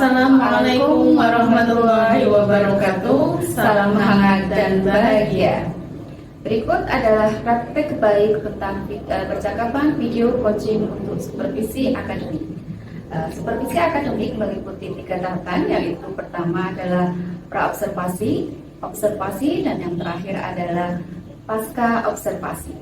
Assalamualaikum warahmatullahi wabarakatuh. Salam hangat dan bahagia. Berikut adalah praktek baik tentang percakapan video coaching untuk supervisi akademik. Supervisi akademik meliputi 3 tahapan, yaitu pertama adalah praobservasi, observasi, dan yang terakhir adalah pasca observasi.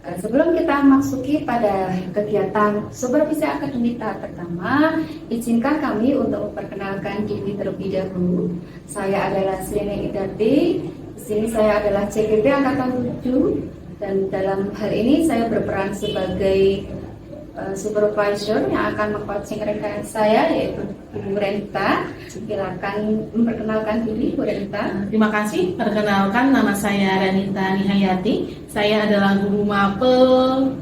Sebelum kita masuki pada kegiatan supervisi akademik tahap pertama, izinkan kami untuk memperkenalkan diri terlebih dahulu. Saya adalah Srini Idarti. Di sini saya adalah CGP Angkatan 7, dan dalam hal ini saya berperan sebagai supervisor yang akan meng-coaching rekan saya, yaitu Bu Renita. Silakan memperkenalkan diri, Bu Renita. Terima kasih. Perkenalkan, nama saya Renita Nihayati. Saya adalah guru mapel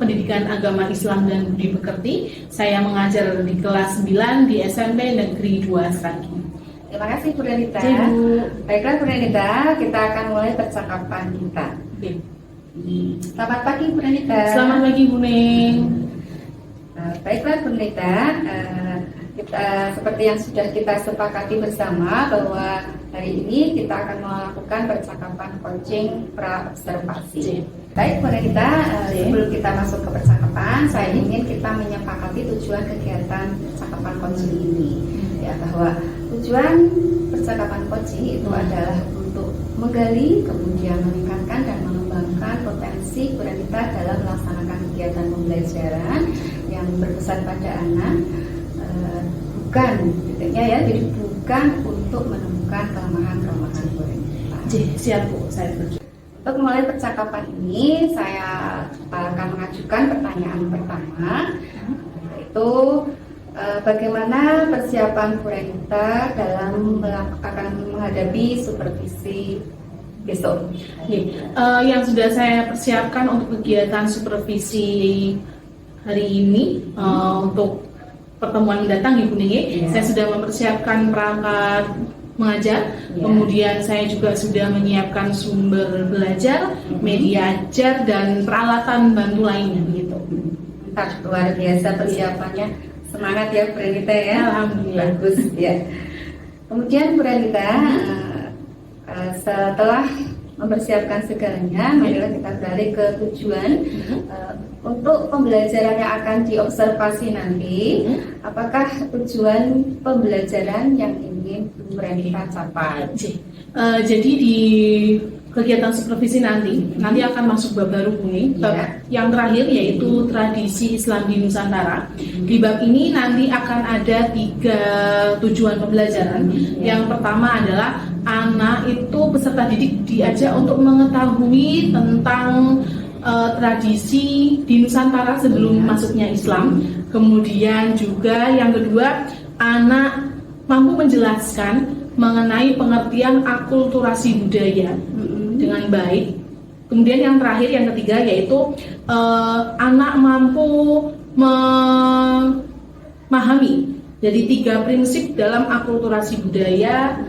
Pendidikan Agama Islam dan Budi Pekerti. Saya mengajar di kelas 9 di SMP Negeri 2 Sragi. Terima kasih Bu Renita. Bu. Baiklah Bu Renita, kita akan mulai percakapan kita. Selamat pagi Bu Renita. Selamat pagi Bu Neng. Baiklah Bu Renita, kita seperti yang sudah kita sepakati bersama bahwa hari ini kita akan melakukan percakapan coaching pra-observasi. Baik Bu Renita, sebelum kita masuk ke percakapan, saya ingin kita menyepakati tujuan kegiatan percakapan coaching ini. Ya, bahwa tujuan percakapan coaching itu adalah untuk menggali, kemudian meningkatkan dan mengembangkan potensi Bu Renita dalam melaksanakan kegiatan pembelajaran yang berpesan pada anak, bukan titiknya ya, jadi bukan untuk menemukan kelemahan-kelemahan Bu Renita. Siap Bu, saya setuju. Untuk mulai percakapan ini, saya akan mengajukan pertanyaan pertama, yaitu bagaimana persiapan Bu Renita dalam akan menghadapi supervisi besok? Yang sudah saya persiapkan untuk kegiatan supervisi hari ini, untuk pertemuan mendatang Ibu Nenge, saya sudah mempersiapkan perangkat mengajar, kemudian saya juga sudah menyiapkan sumber belajar, media ajar, dan peralatan bantu lainnya begitu. Luar biasa persiapannya. Semangat ya Bu Renita ya. Alhamdulillah. Bagus ya. Kemudian Bu Renita, setelah mempersiapkan segalanya, marilah kita beralih ke tujuan. Untuk pembelajaran yang akan diobservasi nanti, apakah tujuan pembelajaran yang ingin Bu Renita capai? Jadi di kegiatan supervisi nanti akan masuk bab baru kuning, yang terakhir yaitu tradisi Islam di Nusantara. Di bab ini nanti akan ada 3 tujuan pembelajaran. Yang pertama adalah anak itu peserta didik diajak untuk mengetahui tentang tradisi di Nusantara sebelum masuknya Islam. Kemudian juga yang kedua, anak mampu menjelaskan mengenai pengertian akulturasi budaya dengan baik. Kemudian yang terakhir, yang ketiga, yaitu anak mampu memahami jadi 3 prinsip dalam akulturasi budaya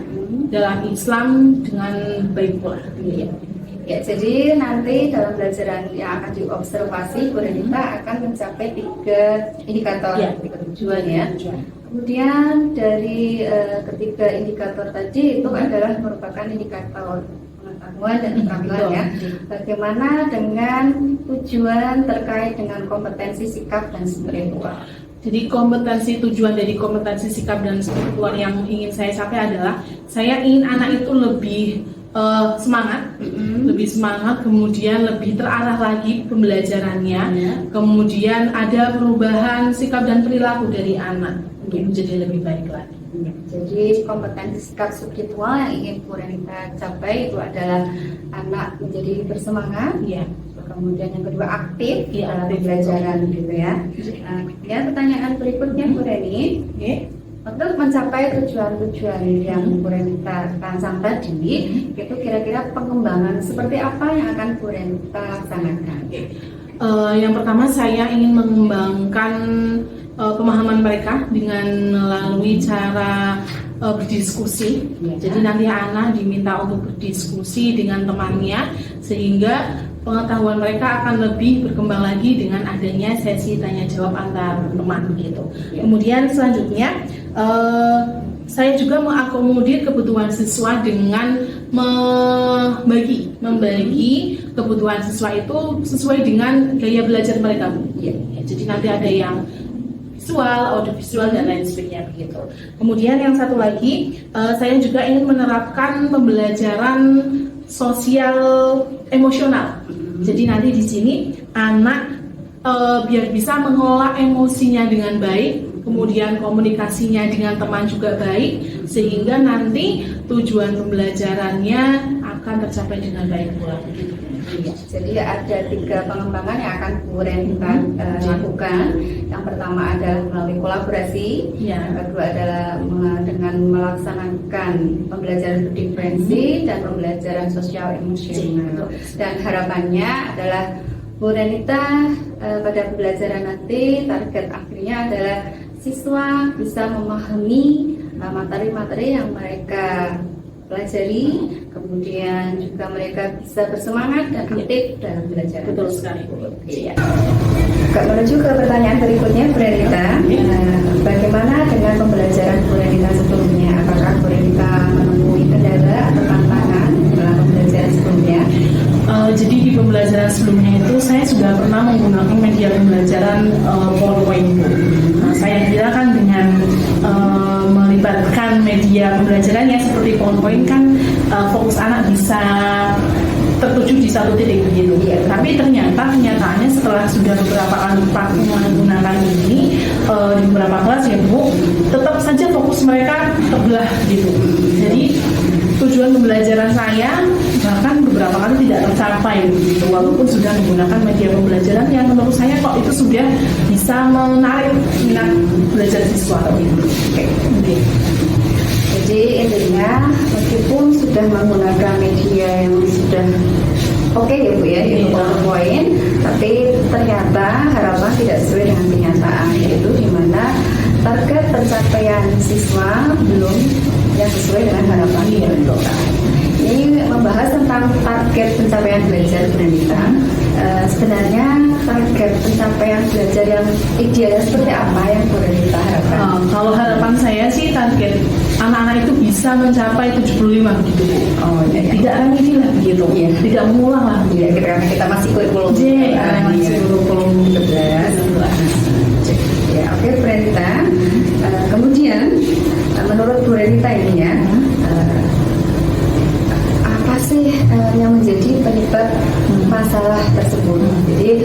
dalam Islam dengan baik pula. Ya, jadi nanti dalam pelajaran yang akan diobservasi, Bu Renita akan mencapai 3 indikator, 3 tujuan ya. Kemudian dari ketiga indikator tadi itu adalah merupakan indikator pengetahuan dan keterampilan ya. Bagaimana dengan tujuan terkait dengan kompetensi sikap dan spiritual? Jadi tujuan dari kompetensi sikap dan spiritual yang ingin saya capai adalah saya ingin anak itu lebih semangat, kemudian lebih terarah lagi pembelajarannya, kemudian ada perubahan sikap dan perilaku dari anak untuk menjadi lebih baik lagi. Jadi kompetensi sikap spiritual yang ingin Bu Renita capai itu adalah anak menjadi bersemangat, kemudian yang kedua aktif dalam pembelajaran gitu ya. Kemudian pertanyaan berikutnya Bu Reni, untuk mencapai tujuan-tujuan yang Bu Renita rancang tadi, itu kira-kira pengembangan seperti apa yang akan Bu Renita laksanakan? Yang pertama, saya ingin mengembangkan pemahaman mereka dengan melalui cara berdiskusi. Jadi nanti anak diminta untuk berdiskusi dengan temannya, sehingga pengetahuan mereka akan lebih berkembang lagi dengan adanya sesi tanya jawab antar teman gitu. Kemudian selanjutnya saya juga mengakomodir kebutuhan siswa dengan membagi kebutuhan siswa itu sesuai dengan gaya belajar mereka. Jadi nanti ada yang visual, audiovisual dan lain sebagainya begitu. Kemudian yang satu lagi, saya juga ingin menerapkan pembelajaran sosial emosional. Jadi nanti di sini anak biar bisa mengelola emosinya dengan baik, kemudian komunikasinya dengan teman juga baik, sehingga nanti tujuan pembelajarannya akan tercapai dengan baik pula. Jadi ada 3 pengembangan yang akan Bu Renita lakukan. Yang pertama adalah melalui kolaborasi, yang kedua adalah dengan melaksanakan pembelajaran berdiferensi dan pembelajaran sosial emosional. Dan harapannya adalah Bu Renita pada pembelajaran nanti target akhirnya adalah siswa bisa memahami materi-materi yang mereka pelajari, kemudian juga mereka bisa bersemangat dan aktif dalam belajar. Betul sekali. Iya. Menuju ke pertanyaan berikutnya, Bu Renita, bagaimana dengan pembelajaran Bu Renita sebelumnya? Apakah Bu Renita menemui kendala atau tantangan dalam pembelajaran sebelumnya? Jadi di pembelajaran sebelumnya itu saya sudah pernah menggunakan media pembelajaran PowerPoint. Saya kira kan dengan melibatkan media pembelajarannya seperti PowerPoint kan fokus anak bisa tertuju di satu titik begitu. Tapi ternyata kenyataannya setelah sudah beberapa kali menggunakan ini di beberapa kelas ya Bu, tetap saja fokus mereka terbelah gitu. Jadi tujuan pembelajaran saya bahkan beberapa kali tidak tercapai gitu, walaupun sudah menggunakan media pembelajaran yang menurut saya kok itu sudah bisa menarik minat belajar siswa gitu. Oke. Jadi intinya meskipun sudah menggunakan media yang sudah oke ya Bu ya, yaitu PowerPoint, tapi ternyata harapan tidak sesuai dengan kenyataan, yaitu di mana target pencapaian siswa belum yang sesuai dengan harapan yang ditentukan. Ini membahas tentang target pencapaian belajar Bu Renita. Sebenarnya target pencapaian belajar yang ideal seperti apa yang Bu Renita harapkan? Kalau harapan saya sih target anak-anak itu bisa mencapai 75 gitu Bu. Tidak remedi lah begitu. Tidak mengulang lah. Kita masih kurikulum. Masih kurikulum 13. Ya, oke Bu Renita. Kemudian menurut Bu Renita ini ya, apa sih yang menjadi penyebab masalah tersebut? Jadi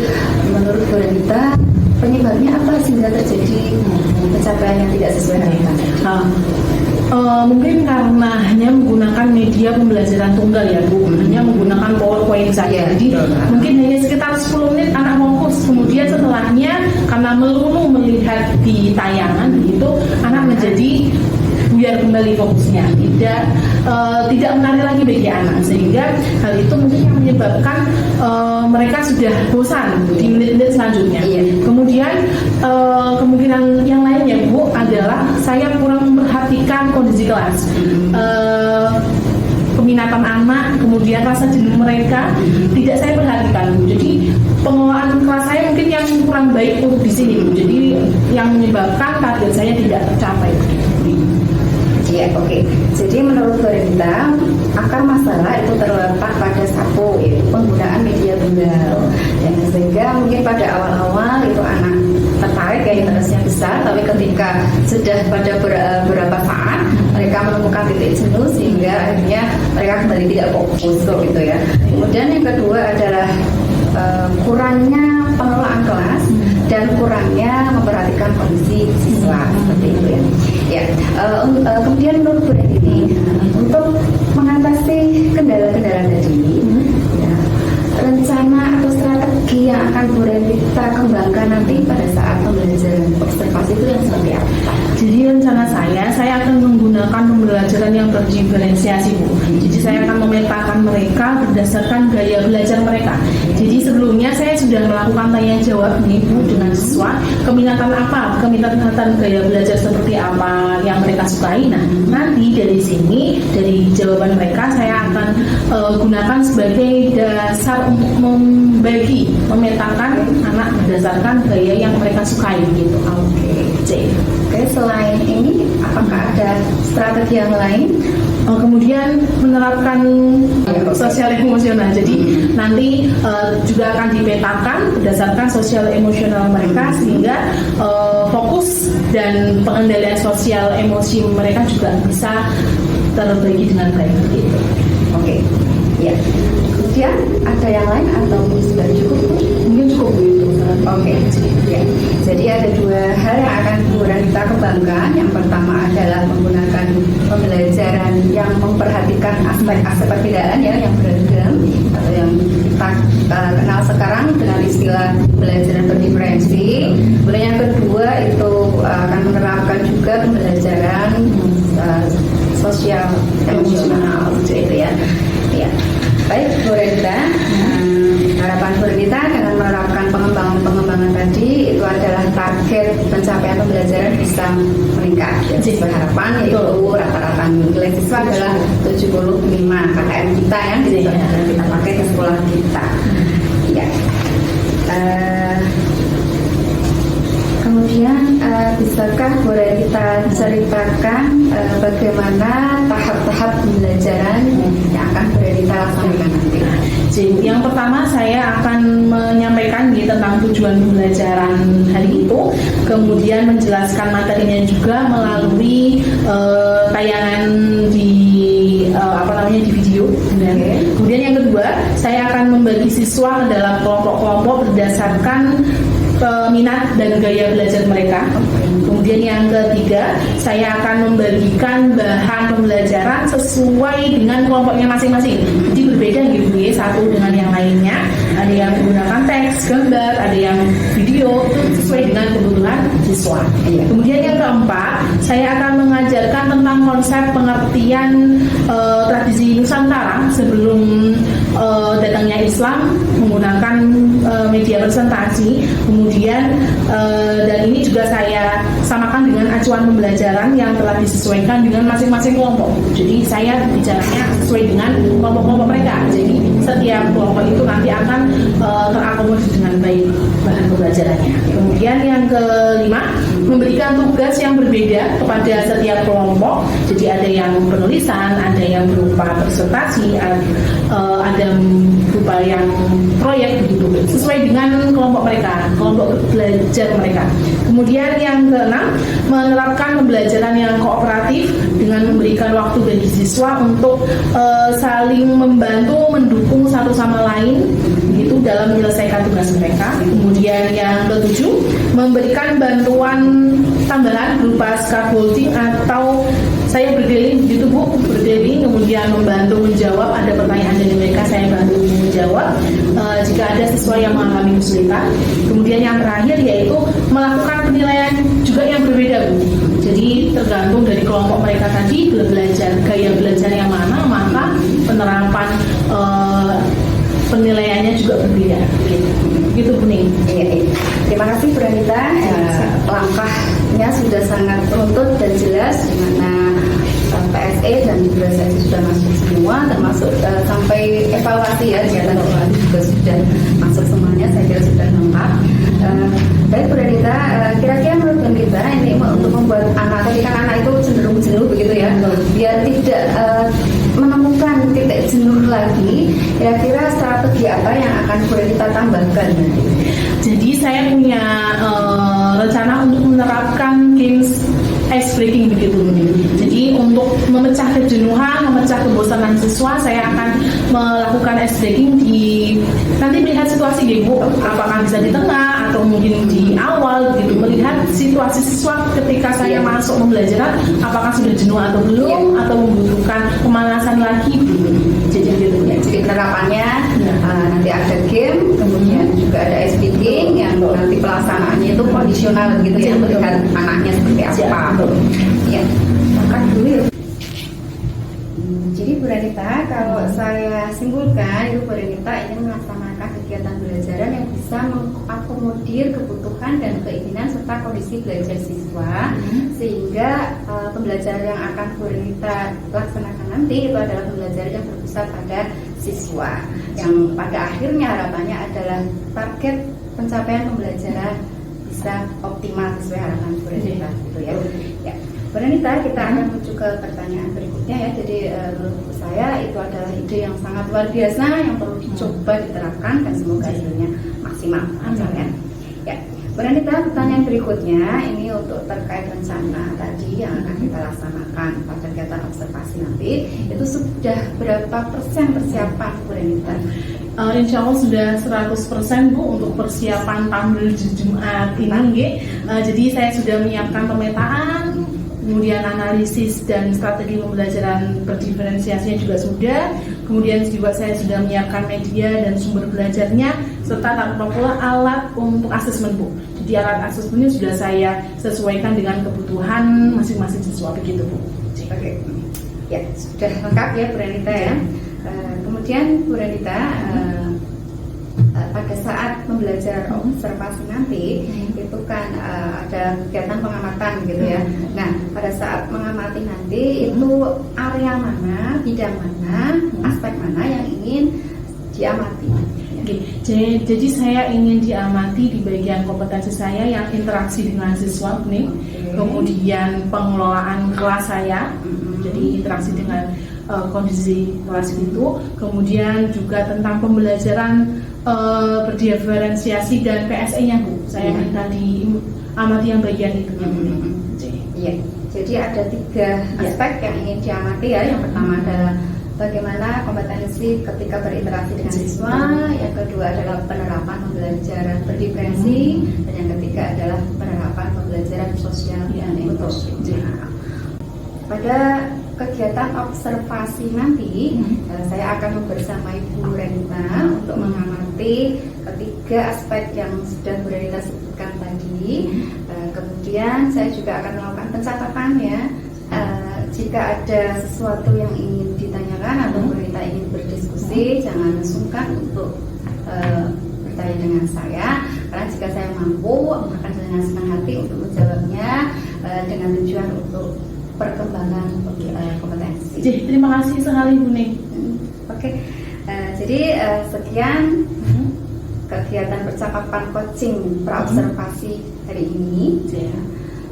menurut Bu Renita penyebabnya apa sehingga terjadi pencapaian yang tidak sesuai harapan? Mungkin karena hanya menggunakan media pembelajaran tunggal ya Bu, hanya menggunakan PowerPoint saja. Jadi mungkin hanya sekitar 10 menit anak fokus, kemudian setelahnya karena melulu melihat di tayangan begitu, anak menjadi biar kembali fokusnya, tidak menarik lagi bagi anak, sehingga hal itu mungkin yang menyebabkan mereka sudah bosan di menit-menit selanjutnya. Kemudian kemungkinan yang lainnya Bu adalah saya kurang memperhatikan kondisi kelas, peminatan anak, kemudian rasa jenuh mereka tidak saya perhatikan Bu. Jadi pengelolaan kelas saya mungkin yang kurang baik untuk di sini Bu. Jadi yang menyebabkan target saya tidak tercapai. Ya, oke. Jadi menurut Bu Renita, akar masalah itu terletak pada satu, yaitu penggunaan media tunggal. Dan sehingga mungkin pada awal-awal itu anak tertarik ya, interestnya besar, tapi ketika sudah pada beberapa saat mereka menemukan titik jenuh sehingga akhirnya mereka kembali tidak fokus gitu ya. Kemudian yang kedua adalah kurangnya pengelolaan kelas dan kurangnya memperhatikan kondisi siswa seperti itu ya. Kemudian menurut Bu Renita, untuk mengatasi kendala-kendala tadi, rencana atau strategi yang akan Bu Renita kita kembangkan nanti pada saat pembelajaran observasi itu yang seperti apa? Jadi rencana saya akan menggunakan pembelajaran yang terdiferensiasi, Bu. Jadi saya akan memetakan mereka berdasarkan gaya belajar mereka. Jadi sebelumnya saya sudah melakukan tanya jawab nih, Bu, dengan siswa, keminatan apa, keminatan gaya belajar seperti apa yang mereka sukai. Nah, nanti dari sini, dari jawaban mereka saya akan gunakan sebagai dasar untuk memetakan anak berdasarkan gaya yang mereka sukai gitu. Oke, selain ini apakah ada strategi yang lain? Kemudian menerapkan sosial emosional. Jadi nanti juga akan dipetakan berdasarkan sosial emosional mereka sehingga fokus dan pengendalian sosial emosi mereka juga bisa terbagi dengan baik gitu. Oke, ya. Kemudian ada yang lain atau sudah cukup? Mungkin cukup itu. Oke, ya. Jadi ada dua hal yang akan kita kembangkan. Yang pertama adalah menggunakan pembelajaran yang memperhatikan aspek-aspek perbedaan ya, yang beragam atau yang kita kenal sekarang dengan istilah pembelajaran berdiferensi. Kemudian yang kedua itu akan menerapkan juga pembelajaran sosial emosional gitu ya. Ya. Baik, Bu Rita, harapan Bu Rita dengan menerapkan pengembangan tadi itu adalah target pencapaian pembelajaran bisa meningkat. Jadi harapan yaitu rata-rata nilai siswa adalah 75 KKM kita yang kita pakai ke sekolah kita. Ya. Kemudian bisakah boleh kita ceritakan bagaimana tahap-tahap pembelajaran yang akan boleh kita laksanakan nanti? Jadi yang pertama saya akan menyampaikan tentang tujuan pembelajaran hari itu, kemudian menjelaskan materinya juga melalui tayangan di di video. Kemudian yang kedua saya akan membagi siswa ke dalam kelompok-kelompok berdasarkan minat dan gaya belajar mereka. Kemudian yang ketiga, saya akan membagikan bahan pembelajaran sesuai dengan kelompoknya masing-masing. Jadi berbeda gitu ya, satu dengan yang lainnya. Ada yang menggunakan teks, gambar, ada yang video, itu sesuai dengan kebutuhan siswa. Kemudian yang keempat, saya akan mengajarkan tentang konsep pengertian tradisi Nusantara sebelum datangnya Islam menggunakan media presentasi. Kemudian dan ini juga saya samakan dengan acuan pembelajaran yang telah disesuaikan dengan masing-masing kelompok. Jadi saya bicaranya sesuai dengan kelompok-kelompok mereka. Jadi setiap kelompok itu nanti akan terakomodir dengan baik bahan pembelajarannya. Kemudian yang kelima, memberikan tugas yang berbeda kepada setiap kelompok. Jadi ada yang penulisan, ada yang berupa presentasi, ada berupa yang proyek begitu, sesuai dengan kelompok mereka, kelompok belajar mereka. Kemudian yang keenam, menerapkan pembelajaran yang kooperatif dengan memberikan waktu bagi siswa untuk saling membantu, mendukung satu sama lain itu dalam menyelesaikan tugas mereka. Kemudian yang ketujuh, memberikan bantuan tambahan berupa scaffolding atau saya berkeliling gitu Bu, berkeliling kemudian membantu menjawab ada pertanyaan dari mereka, saya bantu menjawab jika ada siswa yang mengalami kesulitan. Kemudian yang terakhir yaitu melakukan penilaian juga yang berbeda Bu. Jadi tergantung dari kelompok mereka tadi belajar gaya belajar yang mana, maka penerapan penilaiannya juga berbeda gitu Bu Ning. Iya. Terima kasih Bu Ranita. Langkahnya sudah sangat runtut dan jelas, di mana PSE dan juga saya sudah masuk semua, termasuk sampai evaluasi ya, kegiatan evaluasi juga sudah masuk semuanya, saya kira sudah lengkap. Baik Bu Ranita, kira-kira menurut Bu Ranita ini untuk membuat anak, ketika anak itu cenderung jenuh begitu ya, biar tidak menemukan titik jenuh lagi, kira-kira strategi apa yang akan Bu Ranita tambahkan nanti? Jadi saya punya rencana untuk menerapkan games ice breaking begitu. Jadi untuk memecah kejenuhan, memecah kebosanan siswa, saya akan melakukan ice breaking nanti melihat situasi Bu, apakah bisa di tengah atau mungkin di awal gitu, melihat situasi siswa ketika saya masuk pembelajaran, apakah sudah jenuh atau belum, atau membutuhkan pemanasan lagi. Jadi gitu ya. Jadi penerapannya nanti ada game, kemudian juga juga ada SPG yang nanti pelaksanaannya itu kondisional gitu ya, melihat anaknya seperti apa. Ya, makan dulu ya. Jadi Bu Renita, kalau saya simpulkan itu Bu Renita ingin melaksanakan kegiatan belajaran yang bisa mengakomodir kebutuhan dan keinginan serta kondisi belajar siswa, sehingga pembelajaran yang akan Bu Renita laksanakan nanti itu adalah pembelajaran yang berpusat pada siswa, yang pada akhirnya harapannya adalah target pencapaian pembelajaran bisa optimal sesuai harapan Bu Renita, gitu ya. Ya. Bu Renita, kita akan menuju ke pertanyaan berikutnya ya. Jadi menurut saya itu adalah ide yang sangat luar biasa yang perlu dicoba diterapkan dan semoga hasilnya maksimal. Ya, Bu Renita, pertanyaan berikutnya ini untuk terkait rencana tadi yang akan kita laksanakan pada kegiatan observasi nanti, itu sudah berapa persen persiapan Bu Renita? Insya Allah sudah 100% Bu untuk persiapan tampil di Jumat ini. Jadi saya sudah menyiapkan pemetaan, kemudian analisis dan strategi pembelajaran berdiferensiasinya juga sudah. Kemudian juga saya sudah menyiapkan media dan sumber belajarnya, serta tanpa pula alat untuk asesmen Bu. Jadi alat asesmennya sudah saya sesuaikan dengan kebutuhan masing-masing siswa, begitu Bu. Oke, ya sudah lengkap ya Bu Renita ya. Kemudian Bu Renita, pada saat pembelajaran observasi nanti itu kan ada kegiatan pengamatan gitu ya. Nah, pada saat mengamati nanti itu area mana, bidang mana, aspek mana yang ingin diamati. Oke, jadi saya ingin diamati di bagian kompetensi saya yang interaksi dengan siswa nih, kemudian pengelolaan kelas saya, jadi interaksi dengan kondisi kelas itu, kemudian juga tentang pembelajaran berdiferensiasi dan PSE-nya Bu. Saya minta diamati yang bagian itu. Iya. Jadi ada 3 aspek yang ingin diamati ya. Yang pertama adalah bagaimana kompetensi ketika berinteraksi dengan siswa, yang kedua adalah penerapan pembelajaran berdiferensi, dan yang ketiga adalah penerapan pembelajaran sosial dan inklusif. Pada kegiatan observasi nanti, saya akan membersamai Bu Renita untuk mengamati ketiga aspek yang sudah Bu Renita sebutkan tadi. Kemudian saya juga akan melakukan pencatatan ya. Jika ada sesuatu yang ingin ditanyakan atau Bu Renita ingin berdiskusi, jangan sungkan untuk bertanya dengan saya, karena jika saya mampu akan dengan senang hati untuk menjawabnya dengan tujuan untuk perkembangan kompetensi. Jadi, terima kasih sekali Bu Ning. Oke. Jadi sekian kegiatan percakapan coaching praobservasi hari ini.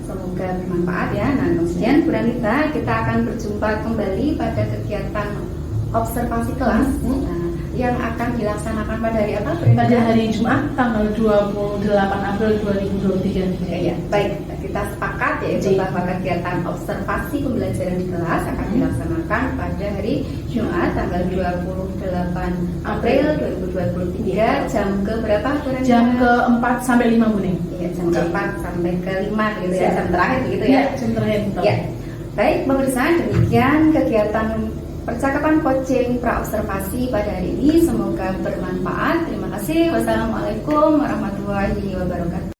Semoga bermanfaat ya. Nah, kemudian Bu Renita, kita akan berjumpa kembali pada kegiatan observasi kelas yang akan dilaksanakan pada hari apa? Pada hari Jumat tanggal 28 April 2023. Ya, baik. Kita sepakat yaitu bahwa kegiatan observasi pembelajaran di kelas akan dilaksanakan pada hari Jumat tanggal 28 April 2023 jam ke berapa? Jam ke-4 sampai 5 Bu Ning. Iya, jam ke-4 sampai ke-5 gitu ya, jam terakhir begitu ya. Jam terakhir. Ya. Baik, pemirsa, demikian kegiatan percakapan coaching praobservasi pada hari ini, semoga bermanfaat. Terima kasih. Wassalamualaikum warahmatullahi wabarakatuh.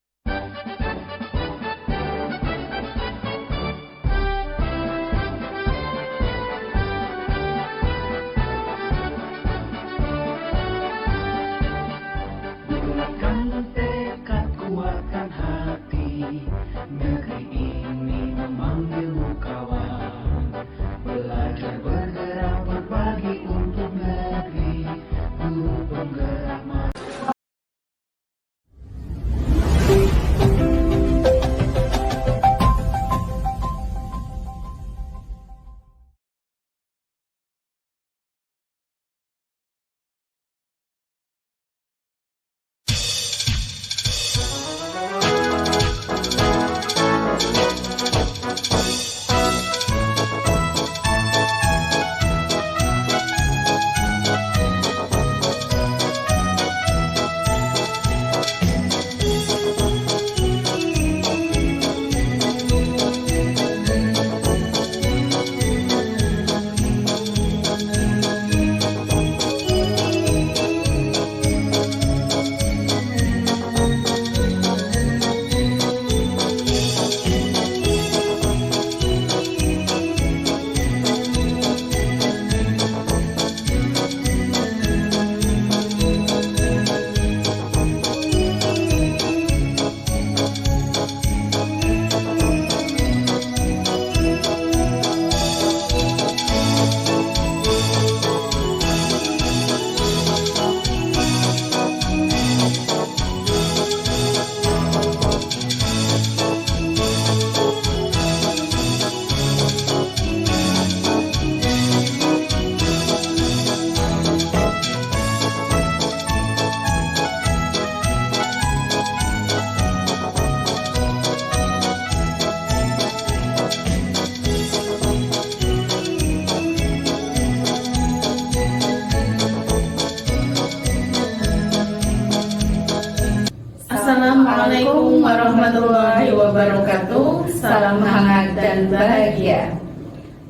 Assalamualaikum warahmatullahi wabarakatuh. Salam hangat dan bahagia.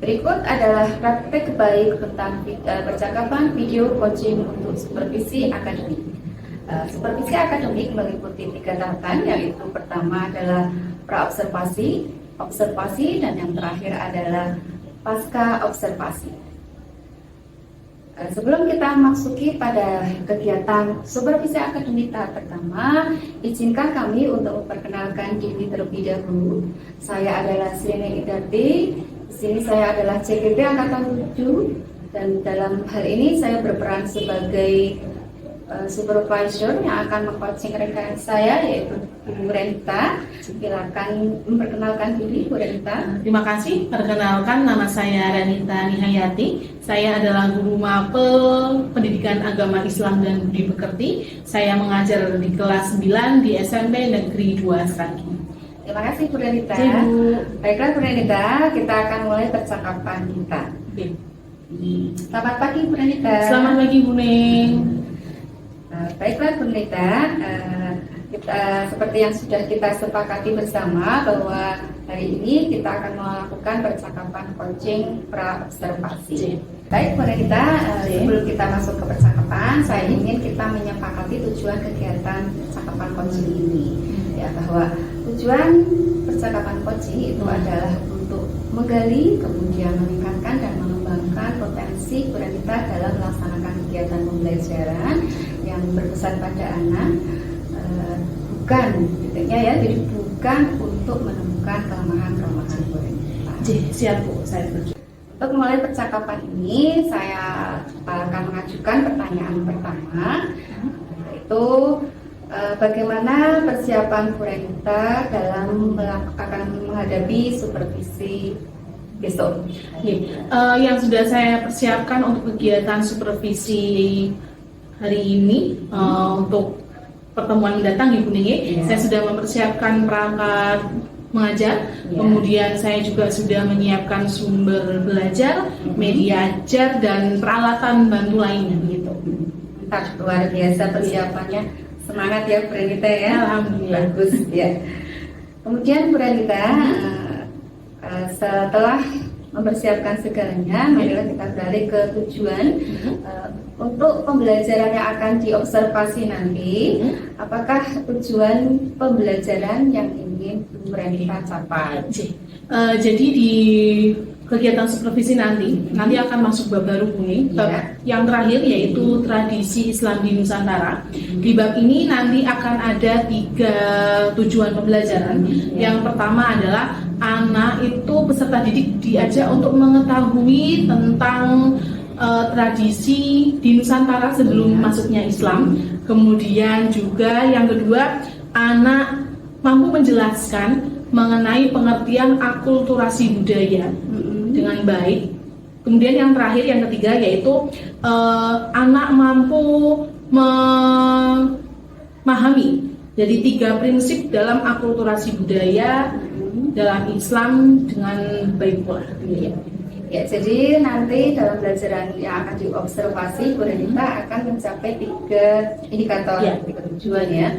Berikut adalah praktek baik tentang percakapan video coaching untuk supervisi akademik. Supervisi akademik meliputi 3 tahapan, yaitu pertama adalah praobservasi, observasi, dan yang terakhir adalah pasca observasi. Sebelum kita masuki pada kegiatan supervisi akademik tahap pertama, izinkan kami untuk memperkenalkan diri terlebih dahulu. Saya adalah Srini Idarti. Di sini saya adalah CGP Angkatan 7, dan dalam hal ini saya berperan sebagai supervisor yang akan meng-coaching rekan saya, yaitu Bu Renita. Silakan memperkenalkan diri, Bu Renita. Terima kasih. Perkenalkan, nama saya Renita Nihayati. Saya adalah guru mapel Pendidikan Agama Islam dan Budi Pekerti. Saya mengajar di kelas 9 di SMP Negeri 2 Sragi. Terima kasih Bu Renita. Bu. Baiklah Bu Renita, kita akan mulai percakapan kita. Selamat pagi Bu Renita. Selamat pagi Bu Neng. Baiklah Bu Renita, seperti yang sudah kita sepakati bersama bahwa hari ini kita akan melakukan percakapan coaching pra-observasi. Baik Bu Renita, sebelum kita masuk ke percakapan, saya ingin kita menyepakati tujuan kegiatan percakapan coaching ini. Ya, bahwa tujuan percakapan coaching itu adalah untuk menggali, kemudian meningkatkan dan mengembangkan potensi Bu Renita dalam melaksanakan kegiatan pembelajaran yang berpesan pada anak, bukan titiknya ya, jadi bukan untuk menemukan kelemahan-kelemahan Bu Renita. Siap Bu, saya setuju. Untuk mulai percakapan ini, saya akan mengajukan pertanyaan pertama, yaitu bagaimana persiapan Bu Renita dalam akan menghadapi supervisi besok? Yang sudah saya persiapkan untuk kegiatan supervisi hari ini, untuk pertemuan mendatang Ibu Nini, saya sudah mempersiapkan perangkat mengajar, kemudian saya juga sudah menyiapkan sumber belajar, media ajar, dan peralatan bantu lainnya begitu. Mantap, luar biasa persiapannya. Semangat ya Bu Renita ya. Alhamdulillah. Bagus ya. Kemudian Bu Renita, setelah mempersiapkan segalanya, marilah kita beralih ke tujuan. Untuk pembelajaran yang akan diobservasi nanti, apakah tujuan pembelajaran yang ingin Bu Renita capai? Jadi di kegiatan supervisi nanti akan masuk bab baru kuning, yang terakhir yaitu tradisi Islam di Nusantara. Di bab ini nanti akan ada 3 tujuan pembelajaran. Yang pertama adalah anak itu peserta didik diajak untuk mengetahui tentang tradisi di Nusantara sebelum masuknya Islam. Kemudian juga yang kedua, anak mampu menjelaskan mengenai pengertian akulturasi budaya dengan baik. Kemudian yang terakhir, yang ketiga, yaitu anak mampu memahami jadi 3 prinsip dalam akulturasi budaya dalam Islam dengan baik pula. Ya, jadi nanti dalam pelajaran yang akan diobservasi, Bu Renita akan mencapai 3 indikator, 3 tujuan ya.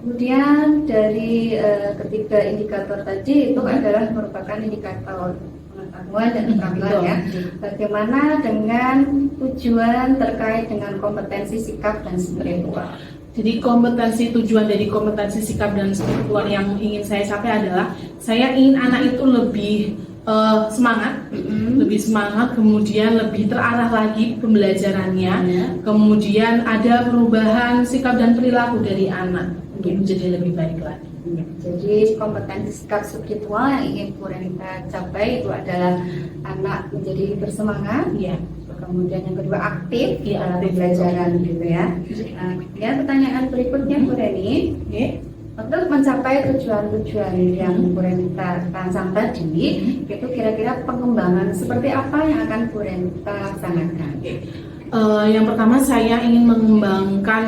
Kemudian dari ketiga indikator tadi itu adalah merupakan indikator pengetahuan dan keterampilan ya. Bagaimana dengan tujuan terkait dengan kompetensi sikap dan spiritual? Jadi tujuan dari kompetensi sikap dan spiritual yang ingin saya capai adalah saya ingin anak itu lebih semangat, kemudian lebih terarah lagi pembelajarannya, kemudian ada perubahan sikap dan perilaku dari anak untuk menjadi lebih baik lagi. Jadi kompetensi sikap spiritual yang ingin Bu Renita capai itu adalah anak menjadi bersemangat, kemudian yang kedua aktif dalam pembelajaran gitu ya. Kemudian pertanyaan berikutnya Bu Reni, untuk mencapai tujuan-tujuan yang Bu Renita rancang tadi, itu kira-kira pengembangan seperti apa yang akan Bu Renita laksanakan? Yang pertama, saya ingin mengembangkan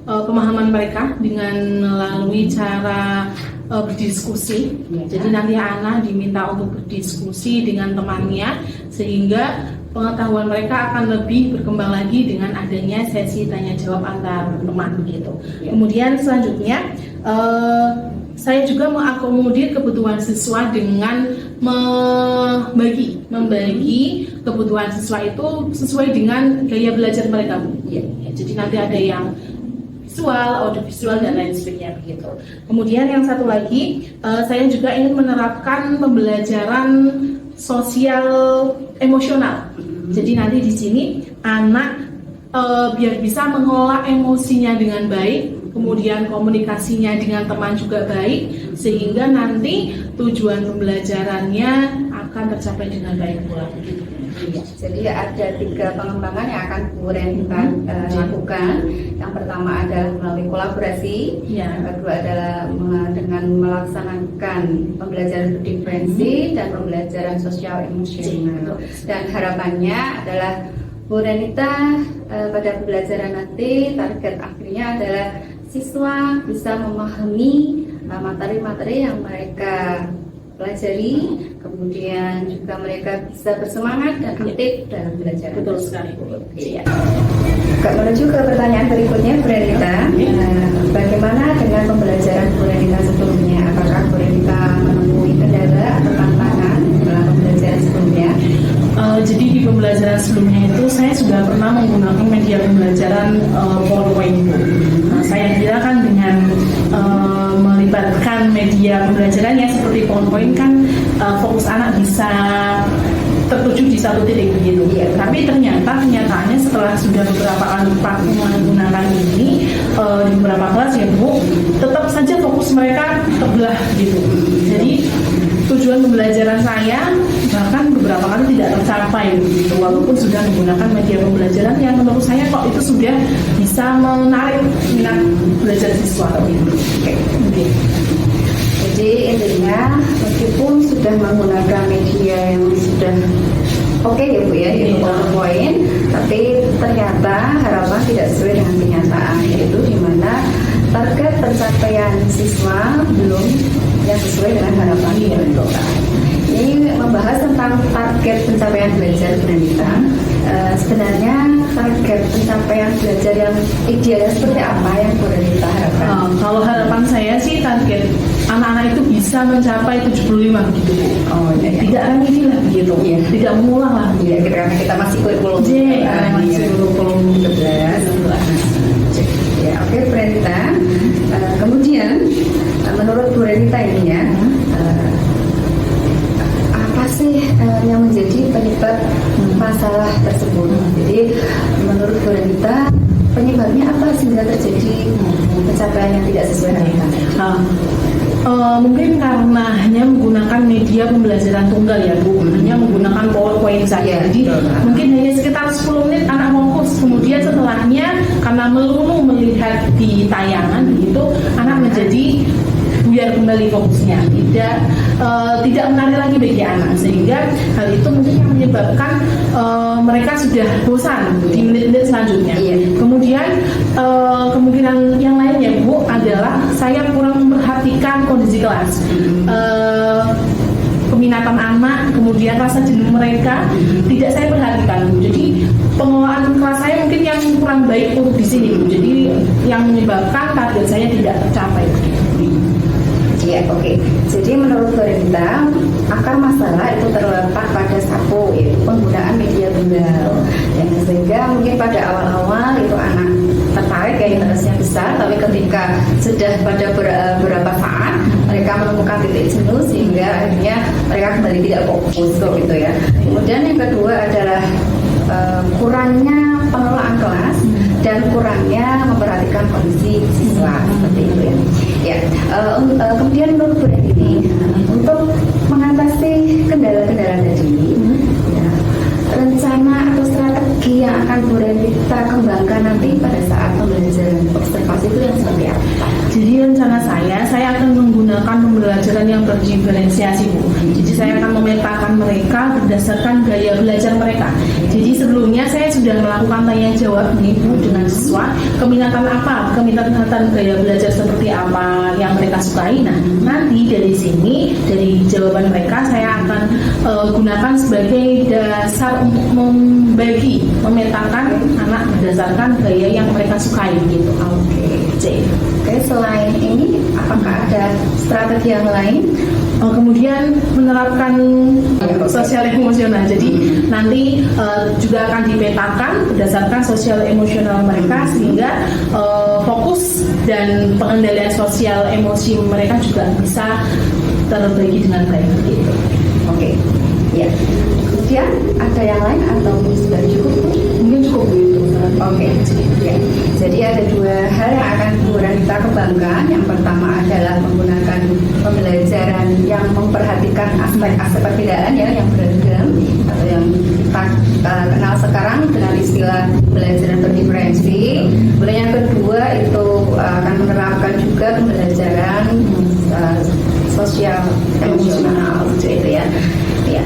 pemahaman mereka dengan melalui cara berdiskusi. Jadi nanti anak diminta untuk berdiskusi dengan temannya sehingga pengetahuan mereka akan lebih berkembang lagi dengan adanya sesi tanya jawab antar teman begitu. Kemudian selanjutnya Saya juga mengakomodir kebutuhan siswa dengan membagi kebutuhan siswa itu sesuai dengan gaya belajar mereka, Bu. Ya, jadi nanti ada yang visual, audiovisual dan lain sebagainya begitu. Kemudian yang satu lagi, saya juga ingin menerapkan pembelajaran sosial emosional. Jadi nanti di sini anak biar bisa mengelola emosinya dengan baik, kemudian komunikasinya dengan teman juga baik, sehingga nanti tujuan pembelajarannya akan tercapai dengan baik pula. Jadi ada 3 pengembangan yang akan Bu Renita lakukan. Yang pertama adalah melalui kolaborasi, yang kedua adalah dengan melaksanakan pembelajaran berdiferensi dan pembelajaran sosial emosional. Dan harapannya adalah Bu Renita pada pembelajaran nanti target akhirnya adalah siswa bisa memahami materi-materi yang mereka pelajari, kemudian juga mereka bisa bersemangat dan aktif dalam belajar. Betul sekali. Iya. Menuju ke pertanyaan berikutnya, Bu Renita, bagaimana dengan pembelajaran Bu Renita sebelumnya? Apakah Bu Renita menemui kendala atau tantangan dalam pembelajaran sebelumnya? Jadi di pembelajaran sebelumnya itu saya sudah pernah menggunakan media pembelajaran PowerPoint. Saya kira kan dengan melibatkan media pembelajarannya seperti PowerPoint kan fokus anak bisa tertuju di satu titik begitu. Ya. Tapi kenyataannya setelah sudah beberapa kali menggunakan ini di beberapa kelas ya Bu, tetap saja fokus mereka terbelah gitu. Jadi tujuan pembelajaran saya bahkan beberapa kali tidak tercapai gitu, walaupun sudah menggunakan media pembelajaran yang menurut saya kok itu sudah bisa menarik minat belajar siswa gitu. Oke. Jadi intinya meskipun sudah menggunakan media yang sudah oke ya Bu ya, yaitu PowerPoint, tapi ternyata harapan tidak sesuai dengan kenyataan, yaitu di mana target pencapaian siswa belum yang sesuai dengan harapan pemerintah. Ini membahas tentang target pencapaian belajar Bu Renita. Sebenarnya target pencapaian belajar yang idealnya seperti apa yang Bu Renita harapkan? Kalau harapan saya sih target anak-anak itu bisa mencapai 75 gitu Bu. Tidak remedi lah begitu. Ya. Tidak mengulang lah. Iya, karena kita masih kurikulum. Masih kurikulum 13. Ya, oke Bu Renita. Kemudian menurut Bu Renita ini ya, apa sih yang menjadi penyebab masalah tersebut? Jadi menurut Bu Renita penyebabnya apa sehingga terjadi pencapaian yang tidak sesuai harapan? Mungkin karena hanya menggunakan media pembelajaran tunggal ya Bu, hanya menggunakan PowerPoint saja. Jadi mungkin hanya sekitar 10 menit anak fokus, kemudian setelahnya karena melulu melihat di tayangan begitu, anak menjadi biar kembali fokusnya, tidak menarik lagi bagi anak, sehingga hal itu mungkin yang menyebabkan mereka sudah bosan di menit-menit selanjutnya. Kemudian kemungkinan yang lainnya Bu adalah saya kurang memperhatikan kondisi kelas, peminatan anak, kemudian rasa jenuh mereka tidak saya perhatikan Bu. Jadi pengelolaan kelas saya mungkin yang kurang baik untuk di sini Bu. Jadi yang menyebabkan target saya tidak tercapai. Ya, oke. Jadi menurut Bu Renita, akar masalah itu terletak pada satu, yaitu penggunaan media tunggal. Yang sehingga mungkin pada awal-awal itu anak tertarik ya, interestnya besar, tapi ketika sudah pada beberapa saat mereka menemukan titik jenuh sehingga akhirnya mereka kembali tidak fokus gitu ya. Kemudian yang kedua adalah kurangnya pengelolaan kelas dan kurangnya memperhatikan kondisi siswa seperti itu ya. Kemudian menurut Bu Renita, untuk mengatasi kendala-kendala tadi, rencana atau strategi yang akan Bu Renita kembangkan nanti pada saat pembelajaran observasi itu yang seperti apa? Jadi rencana saya akan menggunakan pembelajaran yang berdiferensiasi Bu. Jadi saya akan memetakan mereka berdasarkan gaya belajar mereka. Jadi sebelumnya saya sudah melakukan tanya jawab nih Bu dengan siswa, keminatan apa, keminatan gaya belajar seperti apa yang mereka sukai. Nah, nanti dari sini, dari jawaban mereka saya akan gunakan sebagai dasar untuk memetakan anak berdasarkan gaya yang mereka sukai gitu. Oke, selain ini apakah ada strategi yang lain? Kemudian menerapkan sosial emosional. Jadi nanti juga akan dipetakan berdasarkan sosial emosional mereka sehingga fokus dan pengendalian sosial emosi mereka juga bisa terbagi dengan baik gitu. Oke, ya. Kemudian ada yang lain atau sudah cukup? Mungkin cukup itu. Oke, ya. Jadi ada dua hal yang akan Bu Ranita kembangkan. Yang pertama adalah menggunakan pembelajaran yang memperhatikan aspek-aspek perbedaan ya, yang beragam atau yang kita kenal sekarang dengan istilah pembelajaran berdiferensi. Kemudian yang kedua itu akan menerapkan juga pembelajaran sosial emosional gitu ya. Ya.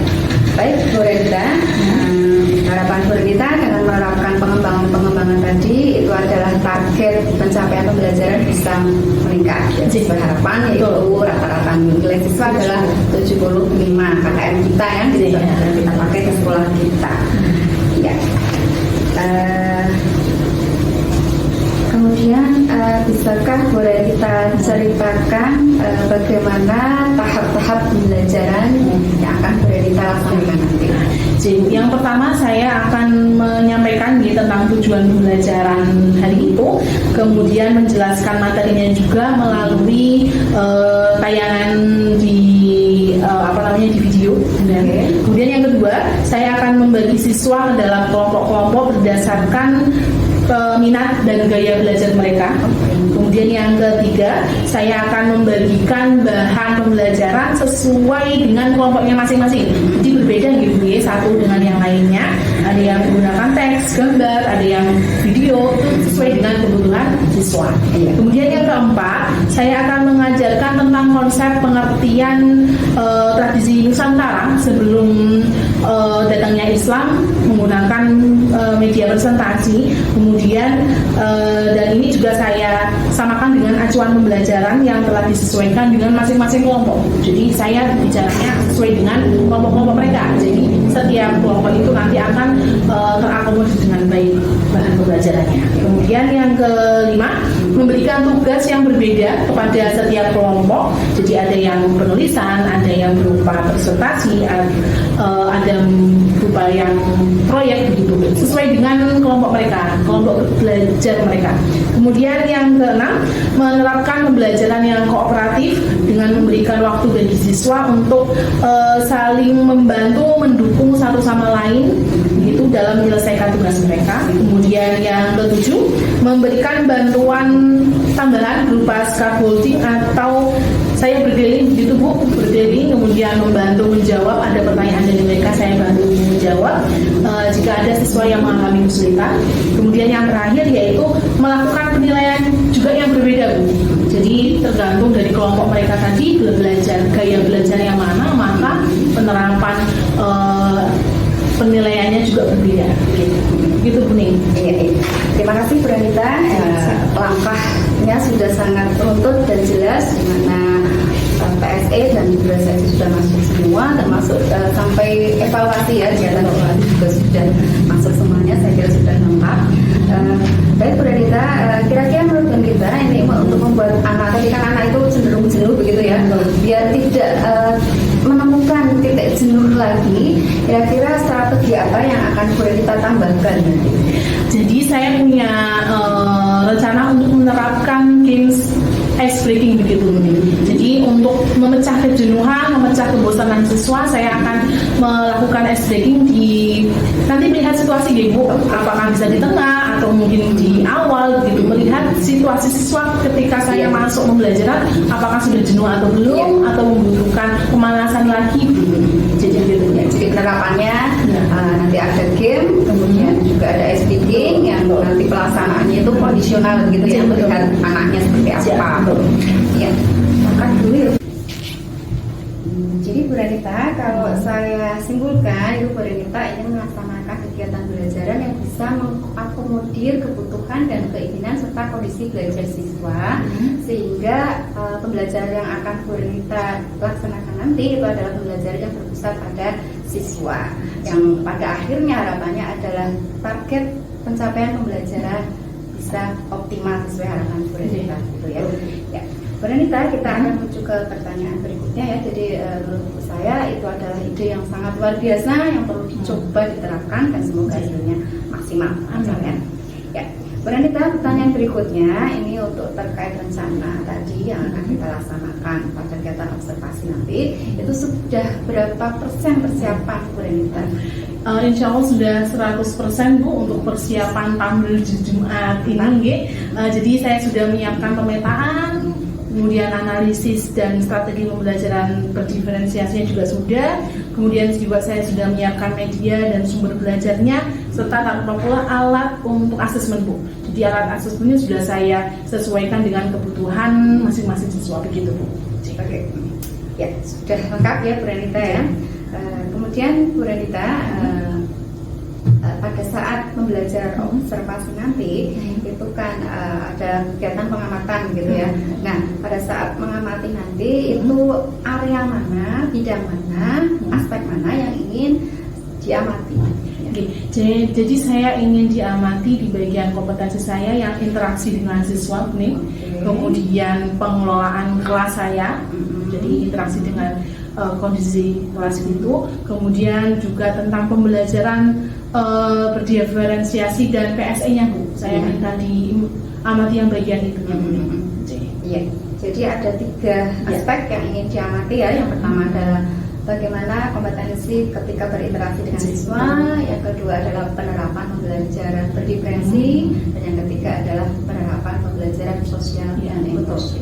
Baik, Bu Ranita, harapan Bu Ranita dengan menerapkan pengembangan tadi itu adalah target pencapaian pembelajaran bisa meningkat. Jadi berharapan yaitu rata-rata nilai siswa adalah 75 KKM kita yang kita pakai ke sekolah kita. Ya. Kemudian bisakah boleh kita ceritakan bagaimana tahap-tahap pembelajaran yang akan boleh kita laksanakan nanti? Jadi, yang pertama saya akan menyampaikan tentang tujuan pembelajaran hari itu, kemudian menjelaskan materinya juga melalui tayangan di di video. Kemudian yang kedua, saya akan membagi siswa ke dalam kelompok-kelompok berdasarkan minat dan gaya belajar mereka. Kemudian yang ketiga, saya akan membagikan bahan pembelajaran sesuai dengan kelompoknya masing-masing. Jadi berbeda gitu ya, satu dengan yang lainnya. Ada yang menggunakan teks, gambar, ada yang video, itu sesuai dengan kebutuhan siswa. Kemudian yang keempat, saya akan mengajarkan tentang konsep pengertian tradisi Nusantara sebelum datangnya Islam menggunakan media presentasi. Kemudian dan ini juga saya samakan dengan acuan pembelajaran yang telah disesuaikan dengan masing-masing kelompok. Jadi saya bicaranya sesuai dengan kelompok-kelompok mereka. Jadi setiap kelompok itu nanti akan terakomodir dengan baik bahan pembelajarannya. Kemudian yang kelima, memberikan tugas yang berbeda kepada setiap kelompok. Jadi ada yang penulisan, ada yang berupa presentasi, ada berupa yang proyek begitu, sesuai dengan kelompok mereka, kelompok belajar mereka. Kemudian yang keenam, menerapkan pembelajaran yang kooperatif dengan memberikan waktu bagi siswa untuk saling membantu, mendukung satu sama lain itu dalam menyelesaikan tugas mereka. Kemudian yang ketujuh, memberikan bantuan tambahan berupa scaffolding atau saya berkeliling begitu Bu, berkeliling kemudian membantu menjawab, ada pertanyaan dari mereka saya bantu menjawab jika ada siswa yang mengalami kesulitan. Kemudian yang terakhir yaitu melakukan penilaian juga yang berbeda Bu. Jadi tergantung dari kelompok mereka tadi belajar gaya belajar yang mana, maka penerapan penilaiannya juga berbeda. Gitu Bu Ning. Iya. Terima kasih Bu Ranita. Langkahnya sudah sangat runtut dan jelas, di mana PSE dan juga saya sudah masuk semua, termasuk sampai evaluasi ya, kegiatan evaluasi juga sudah masuk semuanya. Saya kira sudah lengkap. Baik Bu Ranita, kira-kira menurut Bu Ranita ini untuk membuat anak, ketika anak itu cenderung jenuh begitu ya, biar tidak menemukan titik jenuh lagi, kira-kira strategi apa yang akan Bu Ranita tambahkan nanti? Jadi saya punya rencana untuk menerapkan games ice breaking begitu. Jadi untuk memecah kejenuhan, memecah kebosanan siswa, saya akan melakukan ice breaking nanti melihat situasi Bu, apakah bisa di tengah atau mungkin di awal begitu, melihat situasi siswa ketika saya masuk pembelajaran, apakah sudah jenuh atau belum, atau membutuhkan pemanasan lagi. Jadi gitu ya. Jadi penerapannya nanti ada game, kemudian juga ada ice breaking yang nanti pelaksanaannya itu kondisional gitu ya, melihat anaknya seperti apa. Ya, makan dulu ya. Jadi Bu Renita, kalau saya simpulkan, itu Bu Renita ingin melaksanakan kegiatan belajaran yang bisa mengakomodir kebutuhan dan keinginan serta kondisi belajar siswa, sehingga pembelajaran yang akan Bu Renita laksanakan nanti itu adalah pembelajaran yang berpusat pada siswa, yang pada akhirnya harapannya adalah target pencapaian pembelajaran bisa optimal sesuai harapan Bu Renita, gitu ya. Ya. Bu Renita, kita akan menuju ke pertanyaan berikutnya ya. Jadi menurut saya itu adalah ide yang sangat luar biasa yang perlu dicoba diterapkan dan semoga hasilnya maksimal. Ya, Bu Renita, pertanyaan berikutnya ini untuk terkait rencana tadi yang akan kita laksanakan pada kegiatan observasi nanti, itu sudah berapa persen persiapan Bu Renita? Insya Allah sudah 100% Bu untuk persiapan tampil di Jumat ini. Jadi saya sudah menyiapkan pemetaan, kemudian analisis dan strategi pembelajaran berdiferensiasinya juga sudah. Kemudian juga saya sudah menyiapkan media dan sumber belajarnya, serta tanpa pula alat untuk asesmen Bu. Jadi alat asesmennya sudah saya sesuaikan dengan kebutuhan masing-masing siswa, begitu Bu. Oke, ya sudah lengkap ya Bu Renita ya. Kemudian Bu Renita, pada saat pembelajaran observasi nanti itu kan ada kegiatan pengamatan gitu ya. Nah, pada saat mengamati nanti itu area mana, bidang mana, aspek mana yang ingin diamati. Jadi saya ingin diamati di bagian kompetensi saya yang interaksi dengan siswa nih, kemudian pengelolaan kelas saya, jadi interaksi dengan kondisi kelas itu, kemudian juga tentang pembelajaran berdiferensiasi dan PSE-nya Bu. Saya minta diamati yang bagian itu. Iya. Jadi ada 3 aspek yang ingin diamati ya. Yang pertama adalah bagaimana kompetensi ketika berinteraksi dengan siswa, yang kedua adalah penerapan pembelajaran berdiferensi, dan yang ketiga adalah penerapan pembelajaran sosial dan inklusif.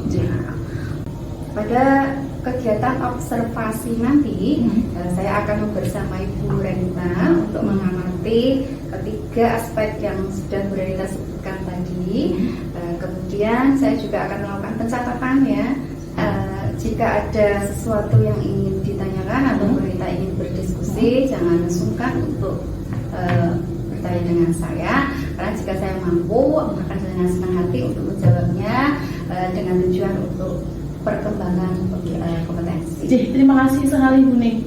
Pada kegiatan observasi nanti, saya akan membersamai Bu Renita untuk mengamati ketiga aspek yang sudah Bu Renita sebutkan tadi. Kemudian saya juga akan melakukan pencatatan ya. Jika ada sesuatu yang ingin ditanyakan atau Bu Renita ingin berdiskusi, jangan sungkan untuk bertanya dengan saya, karena jika saya mampu akan dengan senang hati untuk menjawabnya dengan tujuan untuk perkembangan kompetensi. Terima kasih sekali Bu Ning.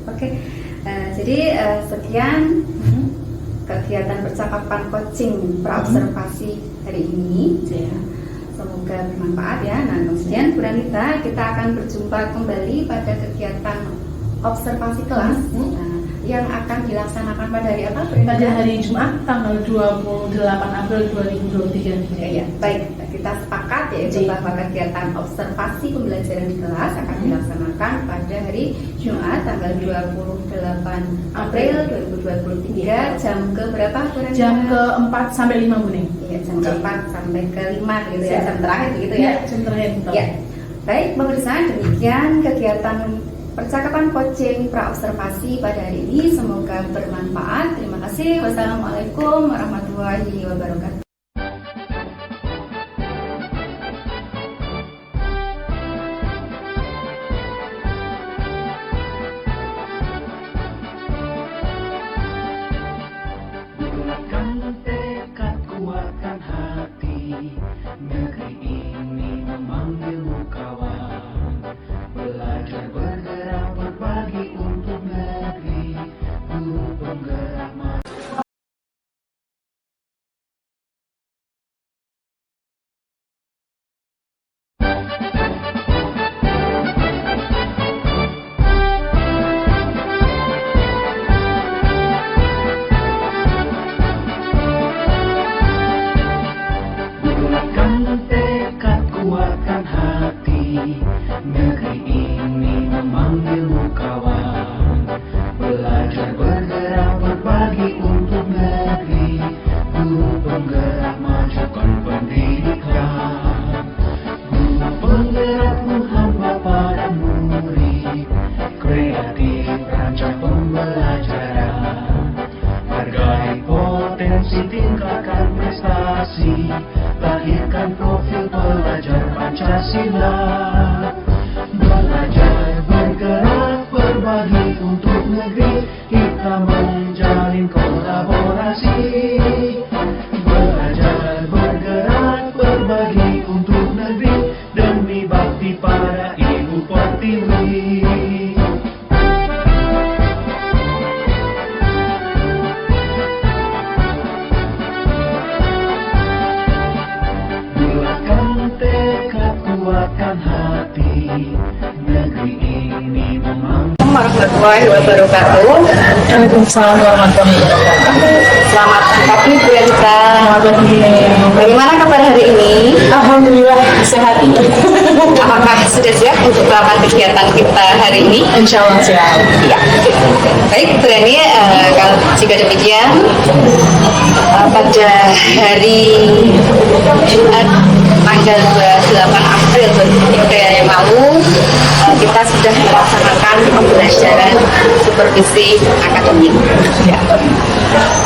Oke. Jadi sekian kegiatan percakapan coaching praobservasi hari ini. Semoga bermanfaat ya. Nah, kemudian Bu Renita, kita akan berjumpa kembali pada kegiatan observasi kelas yang akan dilaksanakan pada hari apa? Pada hari Jumat tanggal 28 April 2023. Ya, baik. Kita sepakat ya bahwa kegiatan observasi pembelajaran di kelas akan dilaksanakan pada hari Jumat tanggal 28 April 2023 jam ke berapa? Jam ke 4 sampai 5 Bu Ning. Iya, jam ke 4 sampai ke 5 gitu ya, jam terakhir gitu ya. Jam terakhir. Ya. Baik, pemirsa, demikian kegiatan percakapan coaching praobservasi pada hari ini, semoga bermanfaat. Terima kasih. Wassalamualaikum warahmatullahi wabarakatuh. Negeri ini memanggilmu kawan, belajar bergerak berbagi untuk negeri, guru penggerak kuatkan hati, negeri ini memanggilmu kawan, belajar bergerak berbagi untuk negeri, guru penggerak majukan pendidikan, guru penggerakmu hamba pada murid, kreatif rancang pembelajaran, hargai potensi tingkatkan prestasi, lahirkan profil pelajar Pancasila, belajar bergerak untuk negeri, kita menjalin kolaborasi. Belajar, bergerak, berbagi untuk negeri, demi bakti pada Ibu Pertiwi. Bulatkan tekad, kuatkan hati, negeri ini memanggil. Warahmatullahi wabarakatuh. Waalaikumsalam warahmatullahi wabarakatuh. Selamat pagi Bu Elisa. Bagaimana kabar hari ini? Alhamdulillah sehat. Apakah sudah siap untuk melakukan kegiatan kita hari ini? Insya Allah siap. Ya. Baik, Bu Reni, kalau jika demikian pada hari Jumat tanggal 28 April 2023 yang lalu kita sudah melaksanakan pembelajaran supervisi akademik. Ya.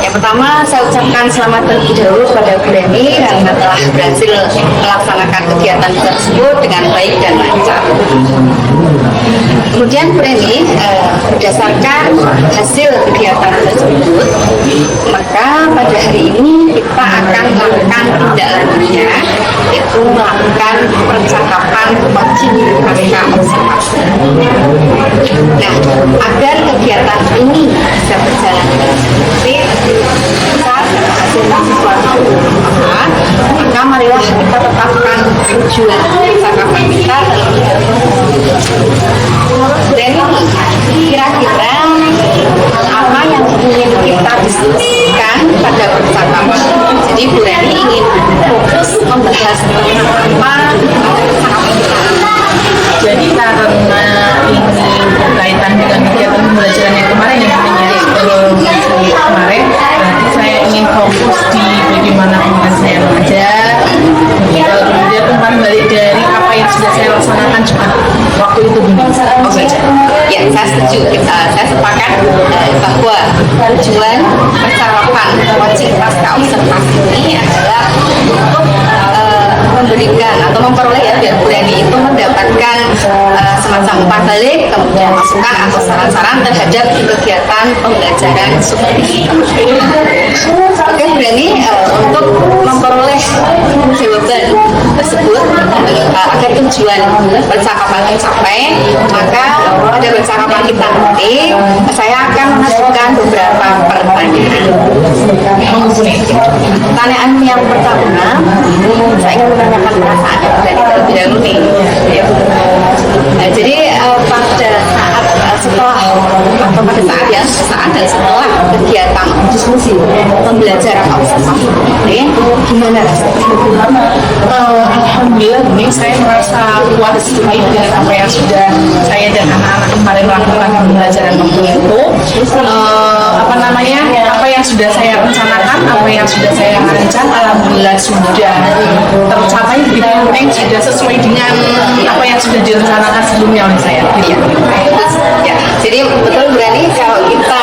Yang pertama saya ucapkan selamat terlebih dahulu kepada Bu Reni karena telah berhasil melaksanakan kegiatan tersebut dengan baik dan lancar. Kemudian Bu Reni, berdasarkan hasil kegiatan tersebut, maka pada hari ini kita akan melakukan tindak lanjutnya, yaitu melakukan percakapan coaching pasca observasi. Nah, agar kegiatan ini bisa berjalan dengan efektif, bisa menghasilkan sesuatu, maka marilah kita tetapkan tujuan percakapan kita terlebih dahulu. Dan kira-kira apa yang ingin kita diskusikan pada percakapan. Jadi Bu Reni ingin fokus membahas tentang apa percakapan kita. Jadi karena ini berkaitan dengan kegiatan pembelajaran yang kemarin yang kemarin, berarti saya ingin fokus di bagaimana kemarin saya belajar, kemudian kemarin balik dari apa yang sudah saya laksanakan cuma waktu itu dulu. Oke, ya saya setuju. Saya sepakat bahwa tujuan percakapan coaching pasca observasi ini adalah untuk memberikan atau memperoleh ya biar Bu Reni itu mendapatkan semacam umpan balik, kemudian masukan atau saran-saran terhadap kegiatan pembelajaran supervisi. Oke Bu Reni, untuk memperoleh jawaban tersebut agar tujuan percakapan tercapai, maka pada percakapan kita nanti saya akan mengajukan beberapa pertanyaan. Pertanyaan yang pertama, saya ingin menanyakan perasaan dari terlebih dahulu nih. Jadi pada saat setelah atau pada saat dan setelah kegiatan diskusi pembelajaran observasi ini gimana rasanya? Alhamdulillah ini saya merasa puas sekali dengan apa yang sudah saya dan anak-anak kemarin lakukan pembelajaran waktu itu. Apa yang sudah saya rencanakan, apa yang sudah saya rancang, alhamdulillah sudah tercapai begitu penting, sudah sesuai dengan apa yang sudah direncanakan sebelumnya oleh saya. Ya, jadi betul berani kalau kita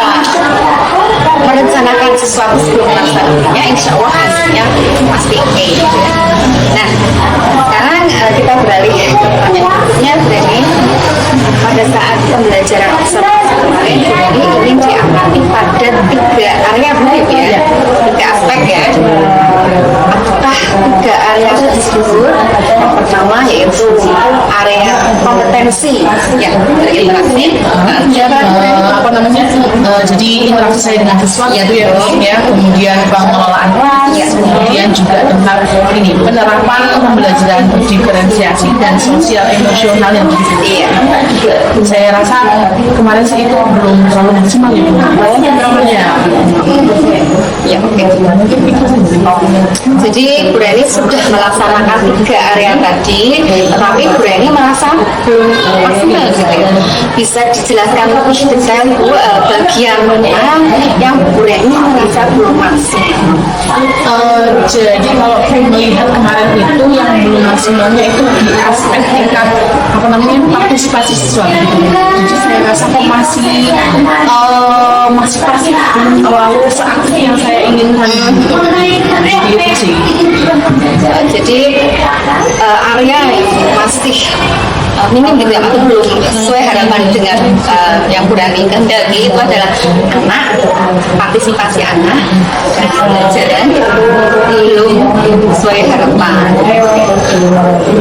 merencanakan sesuatu sebelum melaksanakannya, insya Allah hasilnya pasti oke. Nah, sekarang kita beralih ke pertanyaan berikutnya, berani pada saat pembelajaran observasi kemarin, berani ingin diamati pada 3 area begitu ya, 3 aspek ya. Apakah 3 area tersebut? Yang pertama yaitu area kompetensi yang berinteraksi, jadi interaksi saya dengan siswa ya, kemudian pengelolaan kelas, kemudian juga tentang ini penerapan pembelajaran diferensiasi dan sosial emosional yang begitu. Saya rasa kemarin sih itu belum terlalu maksimal ya. Ya, oke. Jadi Bu Reni sudah melaksanakan 3 area tadi, tetapi Bu Reni merasa belum maksimal gitu ya. Bisa dijelaskan lebih detail Bu, bagian mana yang Bu Reni merasa belum maksimal? Jadi kalau melihat kemarin itu yang belum maksimalnya itu di aspek tingkat partisipasi siswa. Jadi saya rasa kok masih pasif, terlalu seaktif yang saya inginkan. Gitu sih. Jadi area yang masih minim gitu ya, atau belum sesuai harapan dengan yang Burani kehendaki, itu adalah anak, partisipasi anak dan pembelajaran belum sesuai harapan.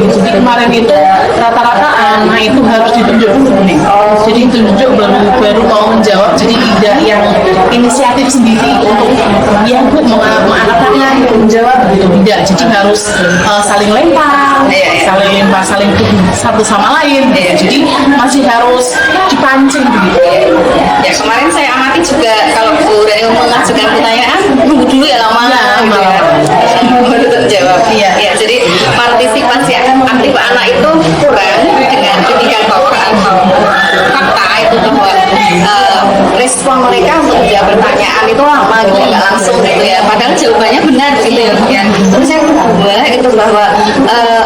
Jadi kemarin itu rata-rata anak itu harus ditunjuk dulu nih. Jadi ditunjuk baru mau menjawab. Jadi tidak yang inisiatif sendiri untuk ya bu mau anak-anaknya menjawab gitu, tidak. Jadi harus saling lempar, saling tuduh satu sama lain. Jadi masih harus dipancing begitu. Ya kemarin saya amati juga kalau Bu Rani mengajukan pertanyaan nunggu dulu ya lama. Baru terjawab. Iya. Jadi partisipasi aktif anak itu kurang dengan indikator atau fakta itu bahwa respon mereka untuk menjawab pertanyaan itu lama gitu, nggak langsung gitu ya. Padahal jawabannya benar gitu ya. Terus yang kedua itu bahwa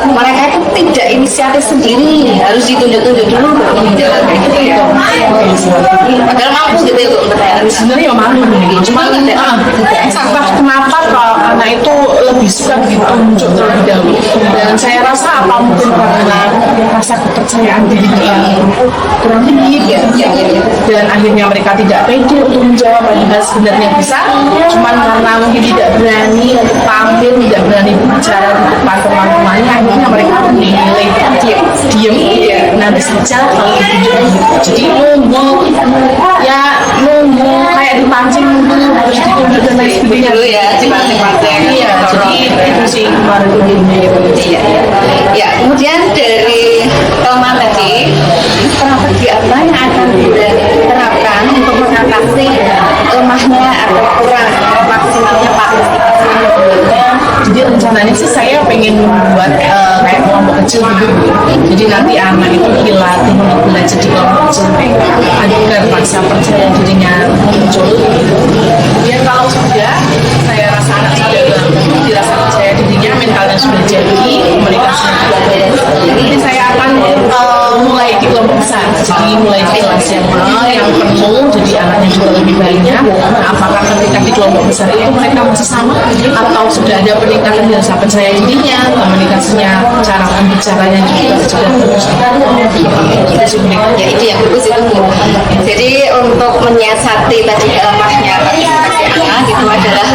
mereka itu tidak inisiatif sendiri, harus ditunjuk-tunjuk dulu baru menjawab gitu ya. Padahal mampu gitu ya untuk bertanya. Sebenarnya ya malu nih. Cuma entah kenapa kalau anak itu lebih suka ditunjuk terlebih dahulu. Dan saya rasa apa mungkin karena rasa kepercayaan diri yang kurang tinggi ya. Dan akhirnya mereka tidak pede untuk menjawab padahal sebenarnya bisa. Cuman karena mungkin tidak berani untuk tampil, tidak berani bicara di depan teman-temannya, akhirnya mereka menilai diam. Nanti saja kalau ditunjuk. Jadi nunggu kayak dipancing dulu harus ditunjuk dan lain sebagainya dulu ya, dipancing-pancing. Iya, jadi itu sih kemarin ini. Ya, kemudian dari teman tadi, strategi apa yang akan diterapkan untuk mengatasi lemahnya atau kurang maksimalnya partisipasi? Jadi rencananya sih saya pengen membuat kayak kelompok kecil dulu. Jadi nanti anak itu dilatih untuk belajar di kelompok kecil agar rasa percaya dirinya muncul. Kemudian kalau sudah, saya rasa anak saya dirasa percaya dirinya, mentalnya sudah jadi, komunikasinya juga bagus. Jadi saya akan mulai di kelompok besar. Jadi mulai di kelas yang penuh, jadi anaknya juga lebih banyak. Apakah ketika di kelompok besar itu mereka masih sama atau sudah ada peningkatan di rasa percaya dirinya, komunikasinya, cara berbicaranya juga sudah bagus. Ya itu yang bagus itu Bu. Jadi untuk menyiasati tadi lemahnya partisipasi anak itu adalah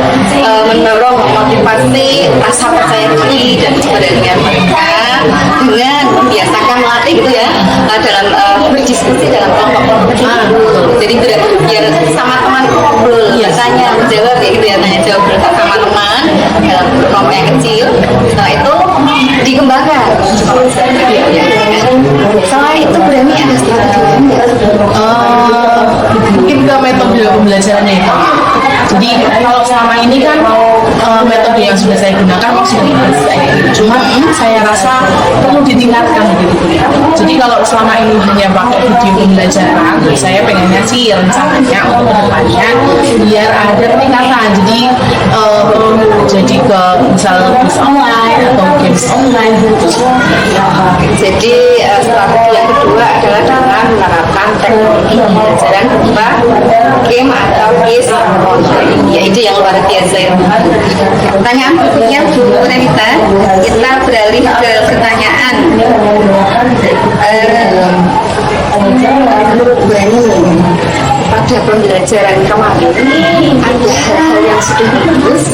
mendorong motivasi rasa percaya diri dan sebagainya mereka dengan membiasakan melatih gitu ya dalam berdiskusi dalam kelompok-kelompok kecil. Jadi biar sama teman ngobrol, tanya menjawab ya gitu ya, tanya jawab bersama teman dalam kelompok yang kecil. Setelah itu dikembangkan. Selain itu berani ada strategi mungkin ke metode pembelajarannya ya. Jadi kalau selama ini kan metode yang sudah saya gunakan maksimal. Cuma saya rasa perlu ditingkatkan gitu. Jadi kalau selama ini hanya pakai video pembelajaran, saya pengennya sih rencananya untuk kedepannya biar ada peningkatan. Jadi ke misal quiz online atau games online gitu. Jadi strategi yang kedua adalah dengan menerapkan teknologi pembelajaran berupa game atau quiz online. Ya itu yang luar biasa. Pertanyaan berikutnya Bu Renita, kita beralih ke pertanyaan. Menurut Bu Reni, pada pembelajaran kemarin ada hal-hal yang sudah bagus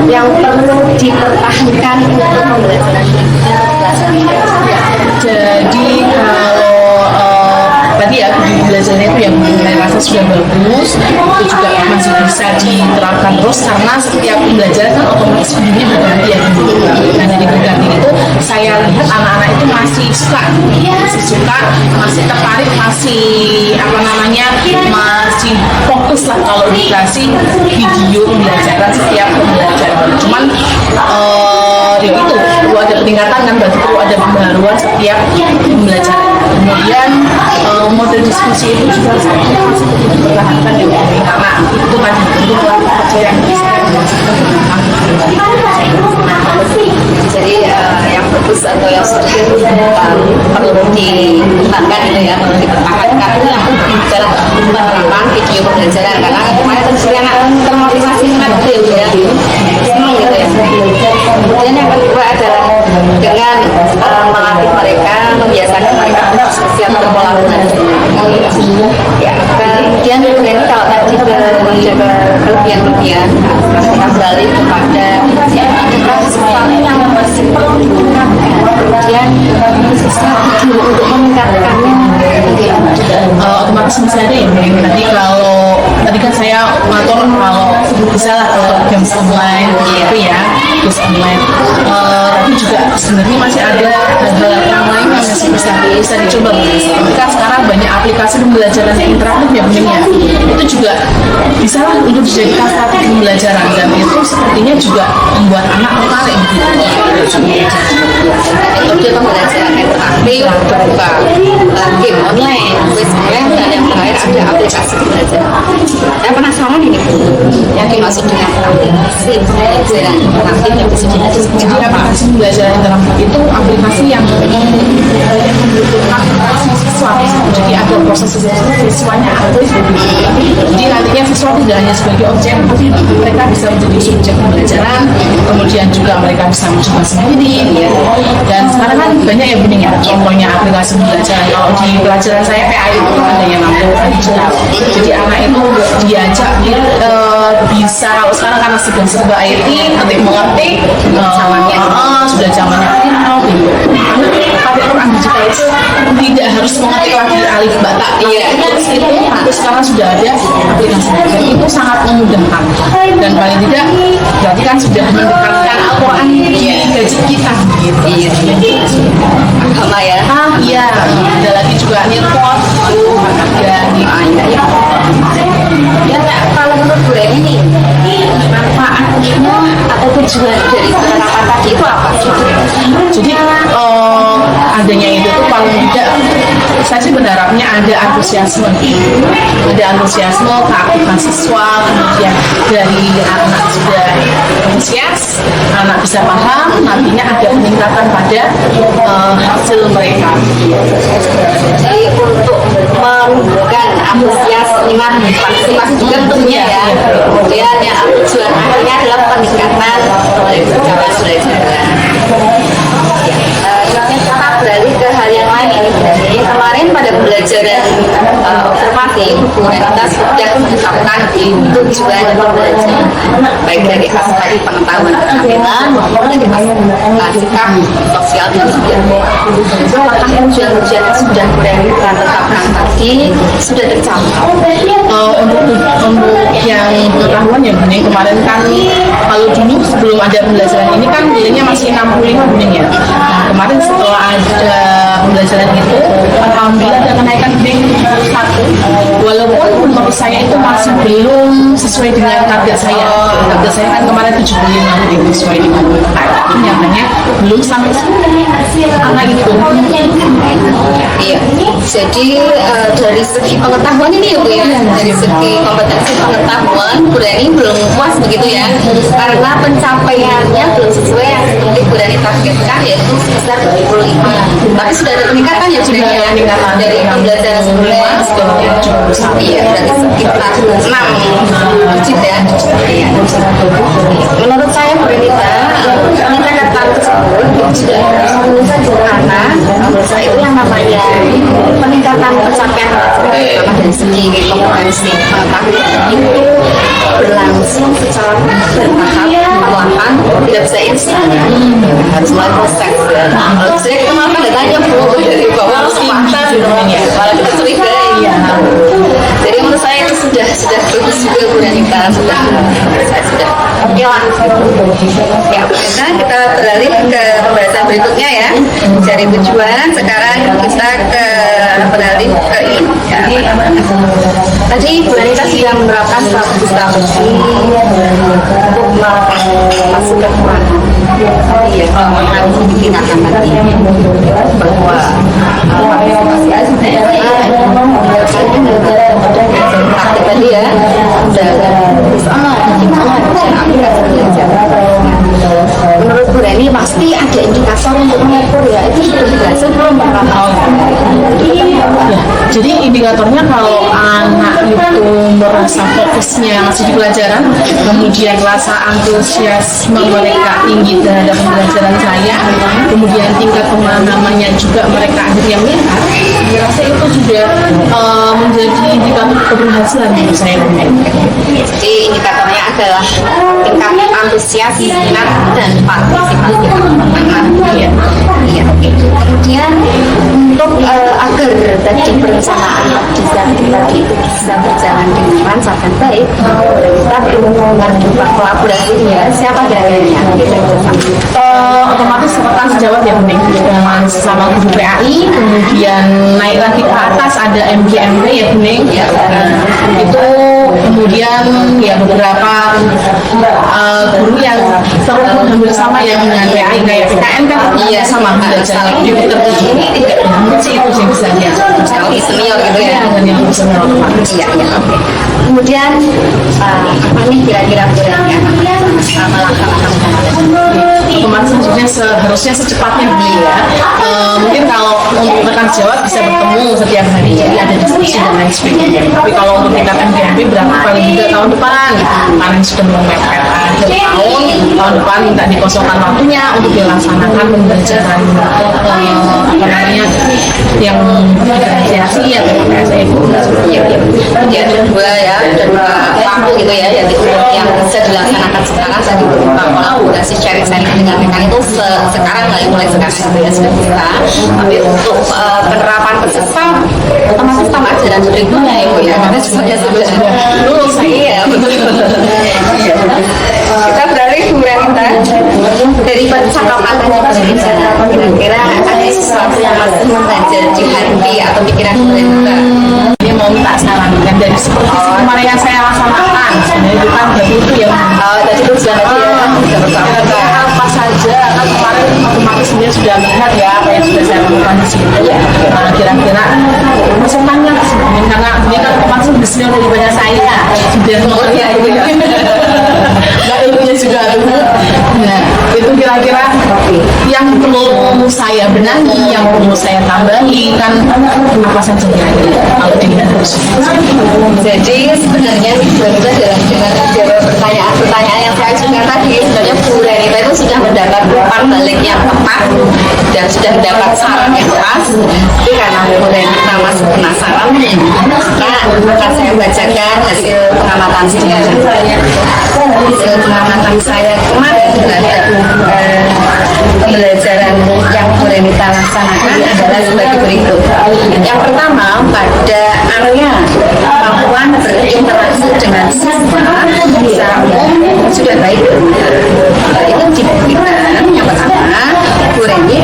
yang perlu dipertahankan untuk pembelajaran Jadi kalau tadi ya belajarnya itu yang saya rasa sudah bagus, itu juga masih bisa diterapkan terus karena setiap pembelajaran kan otomatis bunyinya berganti ya. Nah jadi berganti itu saya lihat anak-anak itu masih suka, masih tertarik, masih masih fokus lah kalau dikasih video pembelajaran setiap pembelajaran. Cuman ya itu perlu ada peningkatan kan, berarti perlu ada pembaruan setiap pembelajaran. Kemudian model diskusi itu juga saya masih perlu dipertahankan ya, karena itu tadi bentuk kepercayaan jadi yang bagus atau yang sudah perlu dikembangkan itu ya, perlu dipertahankan itu yang bicara penerapan video pembelajaran karena kemarin tentu anak termotivasi banget ya, senang gitu ya. Kemudian yang kedua adalah dengan melatih mereka, membiasakan mereka siap berkolaborasi. Ya, kemudian ini kalau tadi menjaga kelebihan-kelebihan, kita beralih kepada sesuatu yang masih perlu kemudian strategi untuk meningkatkannya. Otomatis bisa ada ya. Tadi kan saya ngatur kalau bisa lah kalau games online gitu ya, games online. Tapi juga sebenarnya masih ada hal-hal yang lain yang masih bisa dicoba. Seperti kan sekarang banyak aplikasi pembelajaran yang interaktif ya Bening ya. Itu juga bisa lah untuk dijadikan strategi pembelajaran dan itu sepertinya juga membuat anak tertarik gitu. Metode pembelajaran interaktif berupa game online, quiz online, dan yang terakhir ada aplikasi pembelajaran. Saya penasaran ini yang dimaksud dengan aplikasi pembelajaran interaktif yang bisa diajar seperti Jadi apa? aplikasi pembelajaran interaktif itu aplikasi yang membutuhkan siswa. Jadi ada proses siswanya aktif. Jadi nantinya siswa tidak hanya sebagai objek, tapi mereka bisa menjadi subjek pembelajaran. Kemudian juga mereka bisa mencoba sendiri. Ya. Dan sekarang kan banyak ya Bening ya, contohnya aplikasi pembelajaran. Kalau di pelajaran saya PAI itu ada yang namanya digital. Jadi anak itu diajak bisa kalau sekarang karena sudah serba IT, ketik mengetik, sudah zamannya email gitu. Anak pakai Quran digital itu tidak harus mengetik lagi alif bata. Itu sekarang sudah ada aplikasi dan itu sangat memudahkan. Dan paling tidak berarti kan sudah mendekatkan Al-Quran di gadget kita gitu. Agama ya? Iya. Ada lagi juga nirpot, Ya, kalau menurut Bu Reni nih, manfaatnya atau tujuan dari penerapan tadi itu apa sih? Jadi adanya itu tuh paling tidak saya sih berharapnya ada antusiasme, keaktifan siswa, kemudian dari anak sudah antusias, anak bisa paham, nantinya ada peningkatan pada hasil mereka. Jadi untuk menumbuhkan antusias minat partisipasi juga tentunya ya. Kemudian yang tujuan akhirnya adalah peningkatan pembelajaran. Kita beralih ke hal yang lain ini. Jadi kemarin pada pembelajaran observasi kita sudah menetapkan tujuan pembelajaran baik dari aspek pengetahuan keterampilan maupun dari aspek sikap sosial dan budaya. Apakah tujuan-tujuan yang sudah kita tetapkan tadi sudah tercapai? Untuk yang pengetahuan ya Bening, kemarin kan kalau dulu sebelum ada pembelajaran ini kan nilainya masih 65 Bening ya. Nah, kemarin setelah ada pembelajaran itu alhamdulillah ada kenaikan Bening 1, walaupun menurut saya itu masih belum sesuai dengan target saya. Target saya kan kemarin 75 Bening sesuai dengan target, nyatanya belum sampai angka itu. Iya, jadi dari segi pengetahuan ini ya Bu ya, dari segi kompetensi pengetahuan Bu Reni belum puas begitu ya, karena pencapaiannya belum sesuai yang seperti Bu Reni targetkan yaitu sebesar 25. Tapi sudah ada peningkatan ya Bu Reni ya, dari pembelajaran sebelumnya. Iya, dari sekitar 6 digit ya. Menurut saya Bu Reni peningkatan tersebut sudah karena menurut saya itu yang namanya peningkatan pencapaian terutama dari segi kompetensi pengetahuan itu berlangsung secara bertahap, perlahan, tidak bisa instan, harus mulai proses. Kalau saya kemarin kan datanya Bu dari bawah ke atas, malah kita curigai. Jadi menurut saya itu sudah bagus juga Bu Renita, sudah oke lah. Ya, kita beralih ke pembahasan berikutnya ya. Dari tujuan sekarang kita beralih ke ini. Ya, tadi Bu Renita sudah menerapkan strategi untuk memasukkan iya, harus ditingkatkan tadi bahwa praktik tadi ya menurut Bu Reni pasti ada indikator untuk mengukur ya, itu sudah berhasil belum Pak? Ya, jadi indikatornya kalau anak itu umur rasa fokusnya masih di pelajaran, kemudian rasa antusiasme mereka tinggi terhadap pembelajaran saya, kemudian tingkat pemahamannya juga mereka akhirnya melihat, saya rasa itu sudah menjadi indikator keberhasilan menurut saya. Jadi indikatornya adalah tingkat antusias, minat, dan partisipasi teman-teman. Iya. Iya, oke. Kemudian untuk agar tadi perencanaan tadi itu bisa berjalan dengan lancar dan baik, kita perlu melakukan kolaborasi ya. Siapa dananya? Otomatis akan sejawat ya Bening dengan sesama guru PAI, kemudian naik lagi ke atas ada MGMP ya Bening, itu kemudian ya beberapa guru yang selalu hampir sama ya dengan PAI kayak PKN kan Iya, sama belajar di tertuju sih itu sih bisa dia kalau senior gitu ya. dan yang lebih senior otomatis. Iya, iya, oke. Kemudian apa nih kira-kira programnya melaksanakan Otomatis maksudnya seharusnya secepatnya beli ya. Mungkin kalau untuk rekan sejawat bisa bertemu setiap hari, jadi ada diskusi dan lain sebagainya. Tapi kalau untuk tingkat MGMP berarti paling juga tahun depan paling sudah mepet akhir tahun depan minta dikosongkan waktunya untuk dilaksanakan pembelajaran apa namanya yang diferensiasi ya PSE itu. Iya, iya. Ada dua ya, ada dua waktu gitu ya, yang bisa dilaksanakan sekarang tadi berupa kolaborasi sharing dengan rekan itu sekarang mulai sekarang ya sudah bisa. Tapi untuk penerapan peserta otomatis tambah ajaran berikutnya ya Bu ya, karena sebenarnya dulu saya betul. Kita beralih Bu Renita dari percakapan tadi kira-kira ada sesuatu yang masih mengganjal di hati atau pikiran Bu Renita. Ini mau minta saran kan dari seperti kemarin yang saya laksanakan sebenarnya itu kan berarti itu yang Tadi itu sudah kira-kira apa saja kan kemarin otomatis dia sudah melihat ya apa yang sudah saya lakukan di sini ya. Kira-kira maksudnya sebenarnya karena dia kan otomatis bisnisnya lebih banyak saya sudah nggak ilmunya juga tuh. Nah itu kira-kira yang perlu saya benahi, yang perlu saya tambahi kan apa saja kira-kira kalau dilihat terus. Jadi sebenarnya dengan jawab pertanyaan yang saya ajukan tadi, sebenarnya Bu Renita itu sudah mendapat umpan balik yang tepat dan sudah mendapat saran yang pas. Tapi karena Bu Renita masih penasaran, maka saya bacakan hasil pengamatan saya. Hasil pengamatan saya kemarin terhadap pembelajaran yang Bu Renita laksanakan adalah sebagai berikut. Yang pertama, pada area kemampuan berinteraksi dengan siswa secara umum sudah baik. Itu dibuktikan. Yang pertama, Bu Reni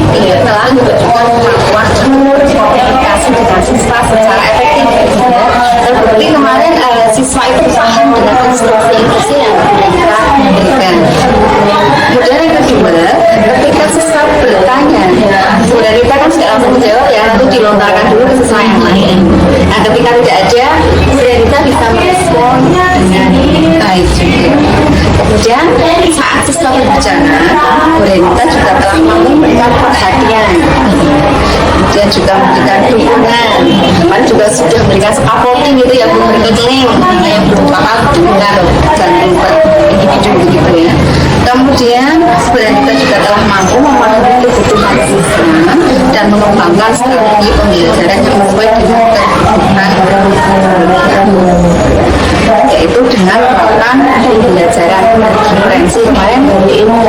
telah menunjukkan kemampuan berkomunikasi dengan siswa secara efektif. Terbukti kemarin siswa itu paham dengan instruksi yang kita berikan. Kemudian yang kedua, ketika siswa bertanya, Bu Renita kan sudah langsung menjawab ya, lalu dilontarkan dulu ke siswa yang lain. Nah, ketika tidak ada, Bu Renita bisa merespon dengan baik juga. Kemudian saat siswa berbicara, Bu Renita juga telah mampu memberikan perhatian. Kemudian juga memberikan dukungan. Kemarin juga sudah memberikan scaffolding gitu ya, memberikan link yang berupa dukungan dan individu gitu ya. Kemudian Bu Renita juga telah mampu memenuhi kebutuhan siswa dan mengembangkan strategi pembelajaran yang sesuai dengan kebutuhan, yaitu dengan melakukan pembelajaran referensi kemarin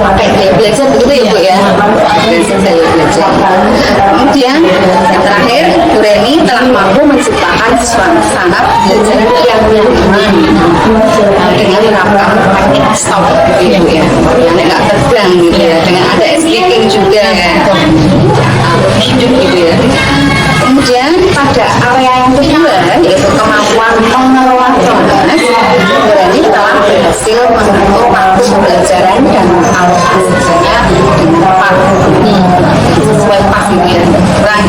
pakai gaya belajar begitu ya Bu ya, referensi gaya belajar. Kemudian yang terakhir, Bu Reni telah mampu menciptakan suasana pembelajaran yang nyaman dengan menerapkan teknik stop gitu ya, yang nggak tegang gitu ya, dengan ada speaking juga ya, hidup gitu ya. Kemudian pada area yang kedua yaitu kemampuan pengelolaan kelas, Bu Reni telah berhasil mengatur waktu pembelajaran dan alokasinya tepat sesuai pas gitu ya, kurang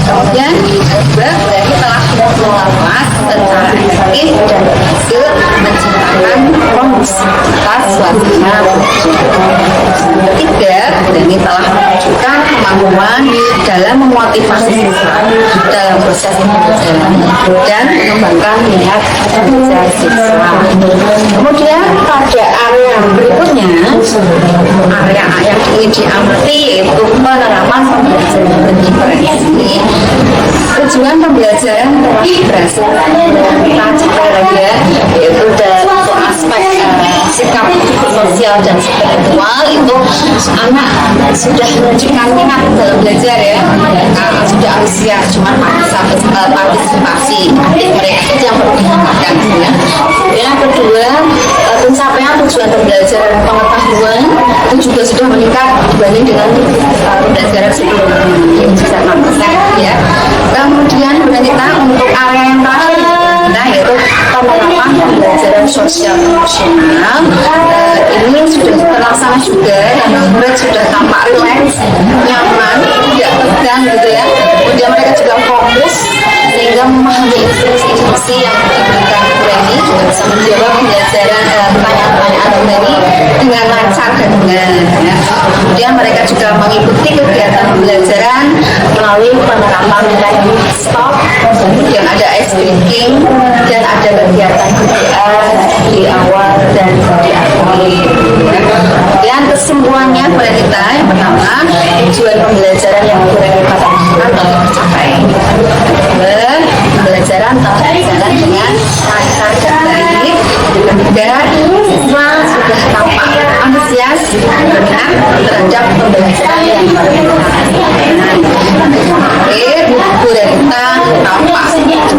kemudian juga Bu Reni telah mengelola kelas secara efektif dan berhasil menciptakan kondusivitas suasana. Ketiga, Bu Reni telah menunjukkan kemampuan dalam memotivasi siswa dalam proses pembelajaran dan mengembangkan minat belajar siswa. Kemudian pada area berikutnya, area yang ingin diamati yaitu penerapan pembelajaran berdiferensiasi. Tujuan pembelajaran terintegrasi kita capai lagi ya, yaitu dari aspek sikap sosial dan spiritual itu anak sudah menunjukkan minat dalam belajar ya, sudah antusias, cuma partisipasi aktif mereka itu yang perlu ditingkatkan ya. Yang kedua, pencapaian tujuan pembelajaran pengetahuan itu juga sudah meningkat dibanding dengan pembelajaran sebelumnya, bisa 6% ya. Kemudian kita untuk area yang terakhir, nah yaitu penerapan pembelajaran sosial emosional. Ini sudah terlaksana juga, dan murid sudah tampak rileks, nyaman, tidak tegang gitu ya. Kemudian mereka juga fokus sehingga memahami instruksi yang diberikan guru ini, juga bisa menjawab pembelajaran pertanyaan-pertanyaan guru ini dengan lancar dan benar ya. Kemudian mereka juga mengikuti kegiatan pembelajaran melalui penerapan teknik stop, kemudian ada ice breaking, dan ada kegiatan di awal dan di akhir. Kemudian kesimpulannya pada kita, yang pertama, tujuan pembelajaran yang kita lakukan telah tercapai. Pembelajaran telah berjalan dengan lancar dan baik. Ketiga, siswa sudah tampak antusias berminat terhadap pembelajaran yang terakhir, guru kita tampak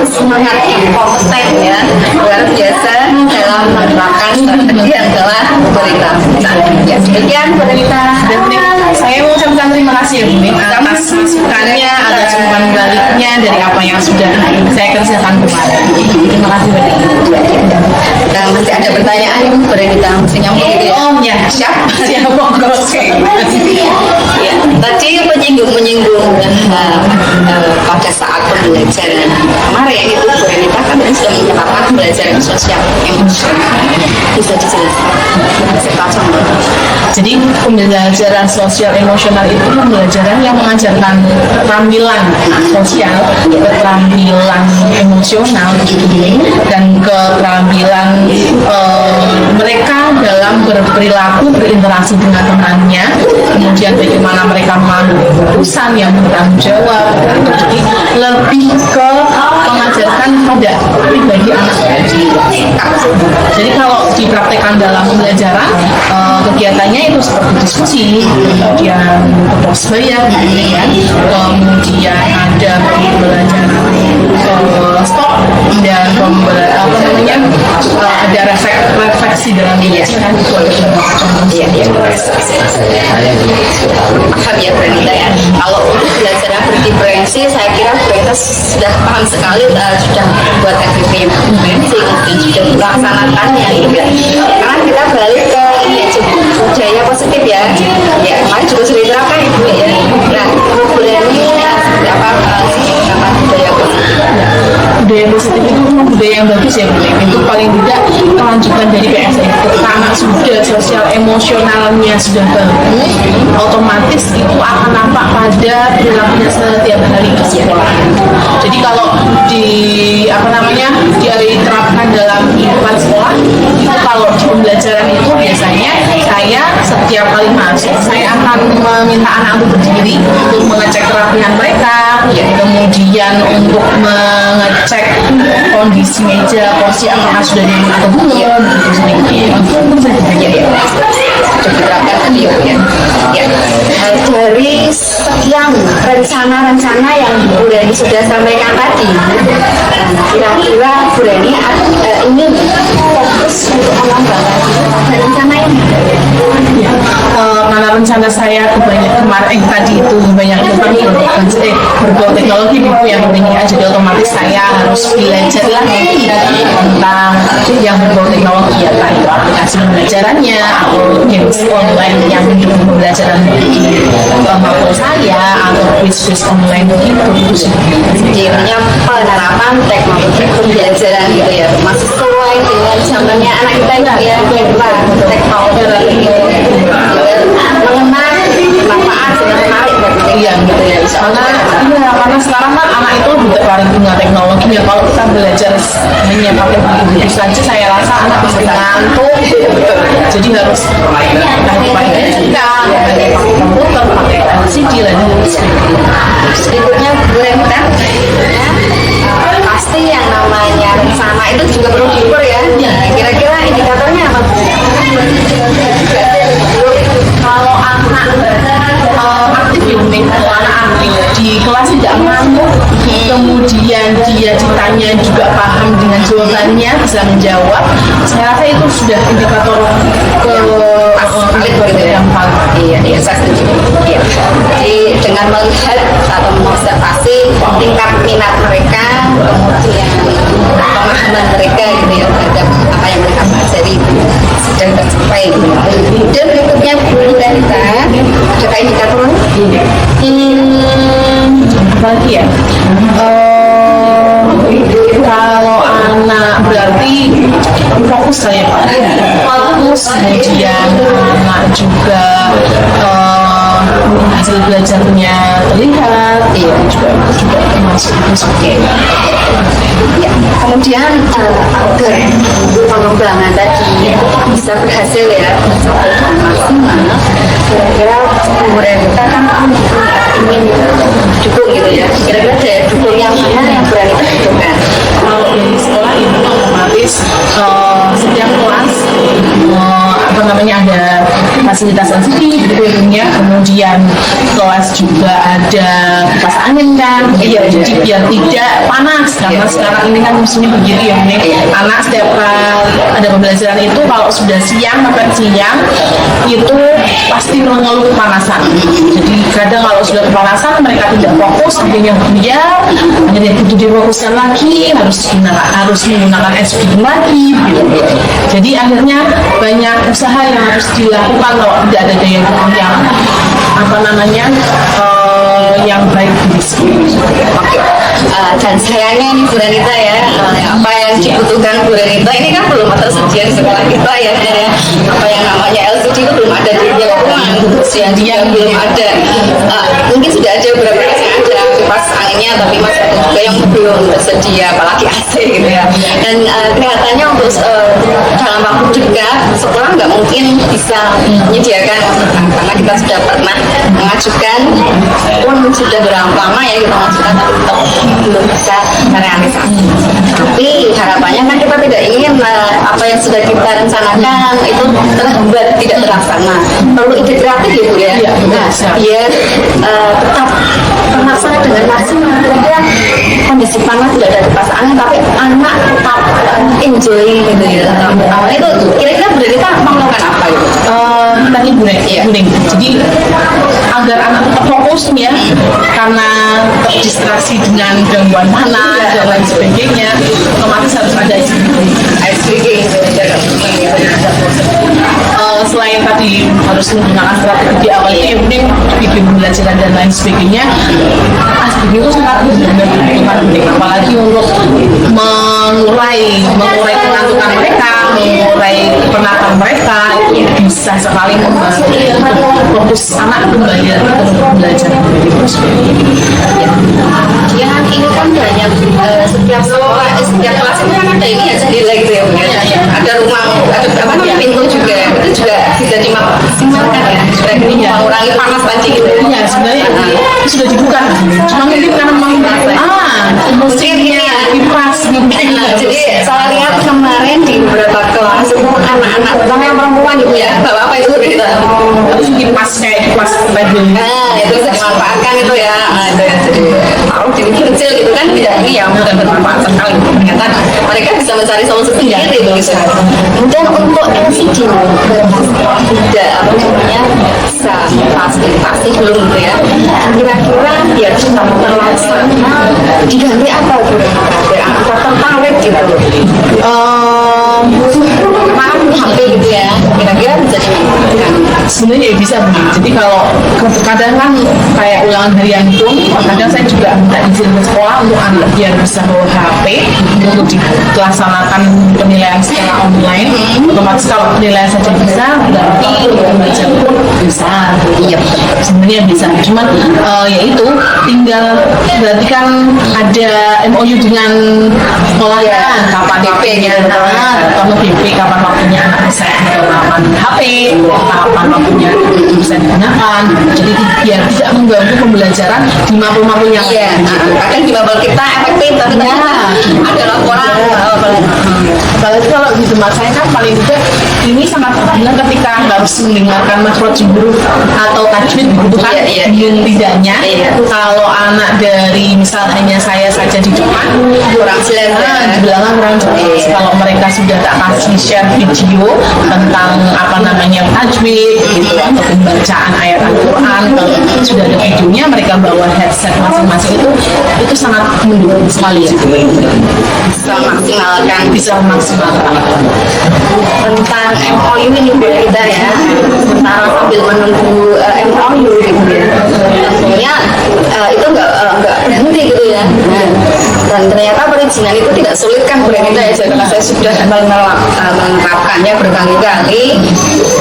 semangat yang kompeten ya, luar biasa dalam menerapkan strategi yang telah kita. Ya, demikian Bu Rita. Saya mau ucapkan terima kasih ya Bu atas masukannya, atas umpan baliknya dari apa yang sudah saya kerjakan kemarin. Terima kasih banyak. Dan masih ada pertanyaan Ibu Rita, masih nyambung gitu ya? Oh ya, siap monggo. Ya, tadi menyinggung pada saat pembelajaran kemarin itu Bu Rita kan sudah menerapkan pembelajaran sosial emosional. Bisa dijelaskan? Jadi pembelajaran sosial emosional itu pembelajaran yang mengajarkan keterampilan sosial, keterampilan emosional, dan keterampilan mereka dalam berperilaku, berinteraksi dengan temannya, kemudian bagaimana mereka mengambil keputusan yang bertanggung jawab. Jadi lebih ke mengajarkan pada pribadi anak. Jadi kalau dipraktekkan dalam pembelajaran, kegiatannya itu seperti diskusi, kemudian persebaya, kemudian ada pembelajaran stop, dan ada refleksi dalam pembelajaran itu ada paham ya Brenita ya. Kalau untuk belajar berdiferensi, saya kira Brenita sudah paham sekali, sudah buat FVP yang berdiferensi dan sudah melaksanakannya gitu ya. Karena kita balik ke ini aja budaya positif ya. Ya, kemarin juga sudah diterapkan Ibu ya. Nah, budaya ini seperti apa budaya positif? Budaya positif itu memang budaya yang bagus ya Bu. Itu paling tidak kelanjutan dari PSF. Ketika anak sudah sosial emosionalnya sudah bagus, otomatis itu akan nampak pada perilakunya setiap hari di sekolah. Jadi kalau diterapkan dalam kehidupan sekolah, itu kalau di pembelajaran itu biasanya saya setiap kali masuk saya akan meminta anak untuk berdiri untuk mengecek kerapihan mereka, kemudian untuk mengecek kondisi meja, kursi apakah sudah nyaman atau belum, gitu diterapkan tadi ya. Dari sekian rencana-rencana yang Bu Reni sudah sampaikan tadi, kira-kira Bu Reni ingin fokus untuk mengembangkan rencana ini? Karena rencana saya kemarin tadi itu banyak berbau teknologi Bu yang pentingnya, jadi otomatis saya harus belajar lagi tentang yang berbau teknologi, ya itu aplikasi pembelajarannya atau games online yang mendukung pembelajaran di mampu saya atau quiz-quiz online begitu. Jadi penerapan teknologi pembelajaran gitu ya, masih sesuai dengan zamannya anak kita ya, teknologi mengenal manfaat dan menarik. Iya, gitu ya, insya Allah. Karena sekarang kan anak itu lebih tertarik dengan teknologi ya. Kalau kita belajar hanya pakai buku saja, saya rasa anak bisa ngantuk. Jadi harus pakai juga, pakai komputer, pakai LCD dan sebagainya. Berikutnya Bu Renita, pasti yang namanya rencana itu juga perlu diukur ya. Kira-kira indikatornya apa? Kalau anak aktif ya, kalau anak aktif di kelas tidak ngantuk, kemudian dia ditanya juga paham dengan jawabannya, bisa menjawab, saya rasa itu sudah indikator yang paling. Iya, saya setuju. Iya. Jadi dengan melihat atau mengobservasi tingkat minat mereka, kemudian pemahaman mereka gitu ya terhadap apa yang mereka pelajari sudah tercapai gitu. Dan berikutnya Bu Renita, ada indikator apa lagi ya? Kalau anak berarti fokus saya Pak, fokus, kemudian anak juga hasil belajarnya terlihat, iya juga termasuk oke. Ya, kemudian agar pengembangan tadi bisa berhasil ya sampai maksimal, kira-kira Bu Renita kan ingin dukung gitu ya. Kira-kira daya dukung yang mana yang berani didukungkan? Kalau dari sekolah itu otomatis setiap kelas ada fasilitas LCD gedungnya, kemudian kelas juga ada kipas angin kan, jadi biar tidak panas karena sekarang ini kan musimnya begitu ya, anak setiap kali ada pembelajaran itu kalau sudah siang sampai siang itu pasti mengeluh kepanasan. Jadi kadang kalau sudah kepanasan mereka tidak fokus, akhirnya biar akhirnya itu difokuskan lagi, harus menggunakan SPG lagi gitu. Jadi akhirnya banyak usaha yang harus dilakukan kalau tidak ada daya dukung yang baik di sini. Dan sayangnya ini Bu Renita ya, apa yang dibutuhkan Bu Renita ini kan belum tersedia di sekolah kita ya, apa yang namanya LCD itu belum ada di lingkungan, dia belum ada. Mungkin sudah ada beberapa yang ada kipas anginnya, tapi masih ada juga yang belum tersedia, apalagi AC gitu ya. Dan kelihatannya untuk dalam waktu dekat sekolah nggak mungkin bisa menyediakan, karena kita sudah pernah mengajukan pun sudah berapa lama ya kita mengajukan, tapi belum bisa terrealisasi. Tapi harapannya kan kita tidak ingin apa yang sudah kita rencanakan itu terhambat, tidak terlaksana. Perlu ide kreatif ya Bu ya. Biar tetap terlaksana dengan maksimal. Kira-kira kondisi panas tidak ada kipas angin, tapi anak tetap enjoy gitu ya. Itu kira-kira Bu Renita melakukan apa itu? Tadi Bu jadi agar anak tetap fokus ya, karena terdistraksi dengan gangguan panas dan lain sebagainya, otomatis harus ada SPG. Selain tadi harus menggunakan strategi di awal itu yang penting bikin pembelajaran dan lain sebagainya, SPG itu sangat dibutuhkan, apalagi untuk mengurai pengantukan mereka, mengurai penatan mereka, itu bisa sekali membantu fokus anak kembali belajar. Ya, ini kan banyak setiap sekolah, setiap kelas itu kan ada ini ya sendiri gitu ya, ada ruang, ada pintu juga, itu juga bisa dimaksimalkan ya, supaya mengurangi panas tadi gitu. Iya, sebenarnya itu sudah dibuka, cuma mungkin karena musimnya kipas. Jadi saya lihat kemarin di beberapa kelas itu anak-anak, terutama yang perempuan gitu ya, bapak itu kita kipas kayak kipas baju. Itu bisa dimanfaatkan itu ya. Itu ya, jadi kalau di kecil gitu kan tidak ini ya mudah bermanfaat sekali. Ternyata mereka bisa mencari solusi sendiri gitu. Kemudian untuk LCD tidak apa namanya bisa fasilitasi belum gitu ya. Kira-kira biar bisa terlaksana diganti apa biar kita tertarik gitu. Kemarin HP gitu ya, kira-kira bisa dimanfaatkan. sebenarnya ya bisa Bu. Jadi kalau kadang kan kayak ulangan harian pun kadang saya juga minta izin ke sekolah untuk anak biar bisa bawa HP untuk dilaksanakan penilaian secara online. Otomatis kalau penilaian saja bisa, berarti belajar pun bisa. Iya, sebenarnya bisa. Cuman ya itu tinggal berarti kan ada MOU dengan sekolah kan, kapan waktunya atau BP, kapan waktunya anak bisa menggunakan HP, kapan waktunya bisa digunakan. Jadi biar tidak mengganggu pembelajaran di mapel-mapel yang Kadang di mapel kita efektif, tapi ternyata ada laporan. Apalagi kalau di tempat saya kan paling tidak ini sangat terkenal ketika harus mendengarkan makhraj huruf atau tajwid dibutuhkan bingung tidaknya. Kalau anak dari misal hanya saya saja di depan Kurang jelas di belakang kurang jelas. Kalau mereka sudah tak kasih share video tentang apa namanya tajwid gitu atau pembacaan ayat Al-Quran, kalau sudah ada videonya mereka bawa headset masing-masing itu sangat mendukung sekali ya. Bisa memaksimalkan Tentang MOU ini juga kita ya, sementara sambil menunggu MOU gitu ya. Sebenarnya itu nggak berhenti gitu ya. Dan ternyata perizinan itu tidak sulit kan buat kita ya, karena saya sudah menerapkannya berkali-kali.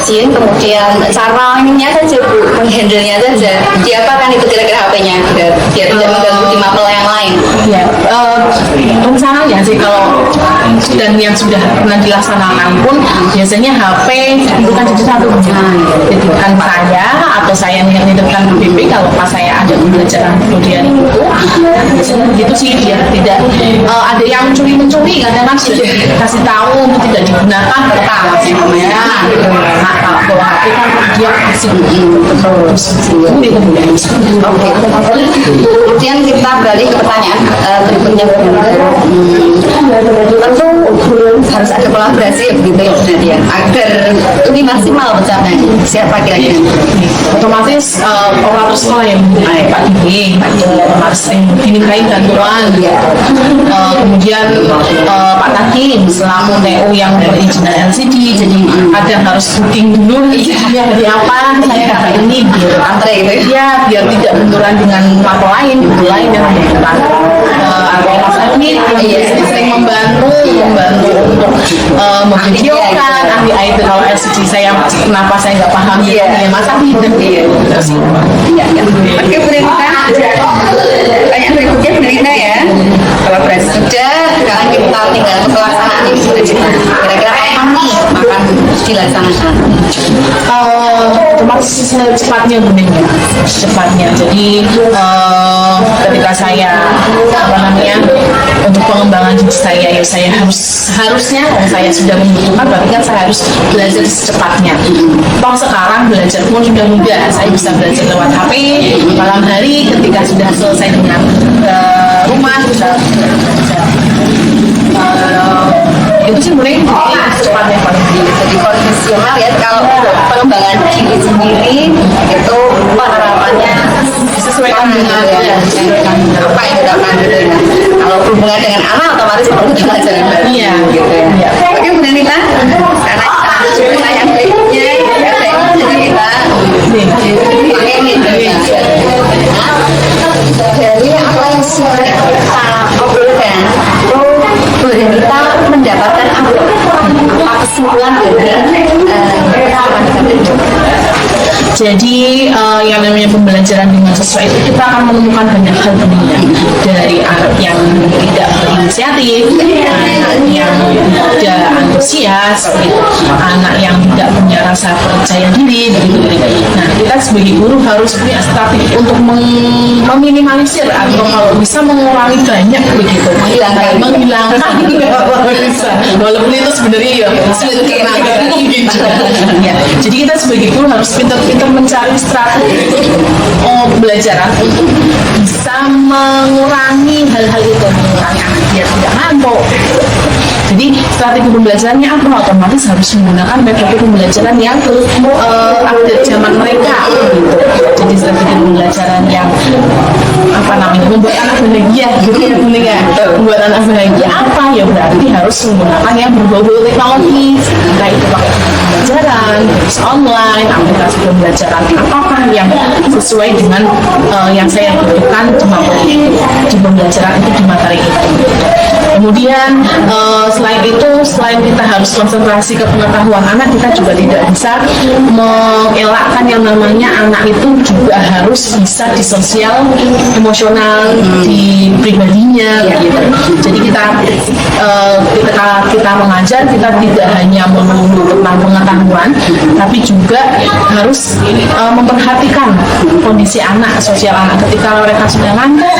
Izin, kemudian cara ininya saja Bu, menghandle-nya saja. Diapakan itu kira-kira HP-nya biar tidak mengganggu di mapel yang lain. Ya, rencananya sih kalau dan yang sudah pernah dilaksanakan pun biasanya HP bukan jadi satu, jadi bukan saya atau saya yang nitipkan BP kalau pas saya ada pembelajaran kemudian itu biasanya begitu sih, biar tidak ada yang mencuri kadang-kadang sudah kasih tahu untuk tidak digunakan tetap sih namanya. Nah kalau bawa HP kan dia kasih terus Oke. Kemudian kita beralih ke pertanyaan berikutnya. Tentu harus ada kolaborasi begitu ya Bu Nadia, agar lebih maksimal pencapaian. Siapa kira-kira? Otomatis operator sekolah yang Pak Didi otomatis dimintai bantuan. Kemudian Pak Takim selaku TU yang perizinan LCD, jadi kadang harus booking dulu ya hari apa saya hari ini biar Antre gitu ya, biar tidak benturan dengan mapel lain yang membutuhkan. Mas Adit yang sering membantu untuk memvideokan ahli IT. Kalau LCD saya kenapa saya nggak paham ya Mas Adit. Oke, pertanyaan berikutnya berita ya. Kalau berarti sudah, sekarang kita tinggal ke pelaksanaan ini sudah kira-kira kapan nih akan dilaksanakan? Otomatis cepatnya cepatnya. Jadi ketika saya untuk pengembangan diri saya ya saya harusnya kalau saya sudah membutuhkan berarti kan saya harus belajar secepatnya. Toh sekarang belajar pun sudah mudah, saya bisa belajar lewat HP malam hari ketika sudah selesai dengan rumah bisa belajar. Itu sih mulai secepatnya paling Jadi konvensional ya, kalau pengembangan diri sendiri itu penerapannya sesuaikan dengan apa yang dilakukan gitu ya. Kalau berhubungan dengan anak otomatis perlu pelajaran baru. Iya. Gitu ya. Oke Bu Nanita, sekarang kita lanjut ke pertanyaan berikutnya. Jadi kita dari apa yang sudah kita obrolkan, Bu Nanita mendapatkan apa kesimpulan dari Jadi yang namanya pembelajaran dengan siswa itu kita akan menemukan banyak hal penting dari anak yang tidak berinisiatif, anak yang tidak antusias, anak yang tidak punya rasa percaya diri, begitu. Nah kita sebagai guru harus punya strategi untuk meminimalisir atau kalau bisa mengurangi banyak begitu, menghilangkan walaupun itu sebenarnya ya sulit gitu. Ya, jadi kita sebagai guru harus pintar-pintar mencari strategi pembelajaran untuk bisa mengurangi hal-hal itu, mengurangi anak biar tidak ngantuk. Jadi strategi pembelajarannya apa? Otomatis harus menggunakan metode pembelajaran yang update zaman mereka gitu. Jadi strategi pembelajaran yang apa namanya membuat anak bahagia gitu ya Bu ya. Membuat anak bahagia apa ya berarti harus menggunakan yang berbau teknologi. Nah itu pakai pembelajaran, online, aplikasi pembelajaran apakah yang sesuai dengan yang saya butuhkan di pembelajaran itu, di materi itu. Kemudian selain itu, selain kita harus konsentrasi ke pengetahuan anak, kita juga tidak bisa mengelakkan yang namanya anak itu juga harus bisa di sosial, emosional, di pribadinya gitu. Jadi kita mengajar, kita tidak hanya melulu tentang pengetahuan, tapi juga harus memperhatikan kondisi anak, sosial anak. Ketika mereka sudah ngantuk,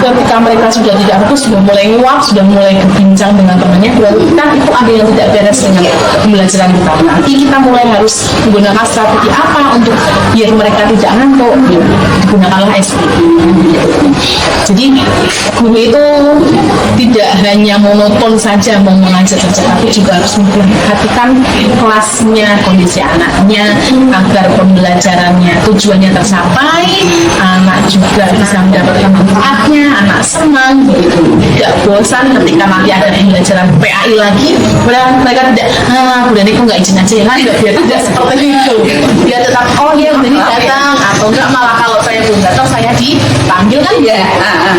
ketika mereka sudah tidak fokus, sudah mulai nguap, sudah mulai berbincang dengan temannya, berarti kan itu ada yang tidak beres dengan pembelajaran kita. Nanti kita mulai harus menggunakan strategi apa untuk biar mereka tidak ngantuk, gunakanlah SPP. Jadi guru itu tidak hanya monoton saja mau mengajar saja, tapi juga harus memperhatikan kelasnya, kondisi anaknya, agar pembelajarannya tujuannya tercapai, anak juga bisa mendapatkan manfaatnya, anak senang begitu, tidak bosan ketika nanti ada pembelajaran PAI lagi, mereka tidak udah nih kok nggak izin aja ya, biar tidak seperti itu, dia tetap oh ya udah nih datang, atau enggak malah kalau saya belum datang saya dipanggil kan ya,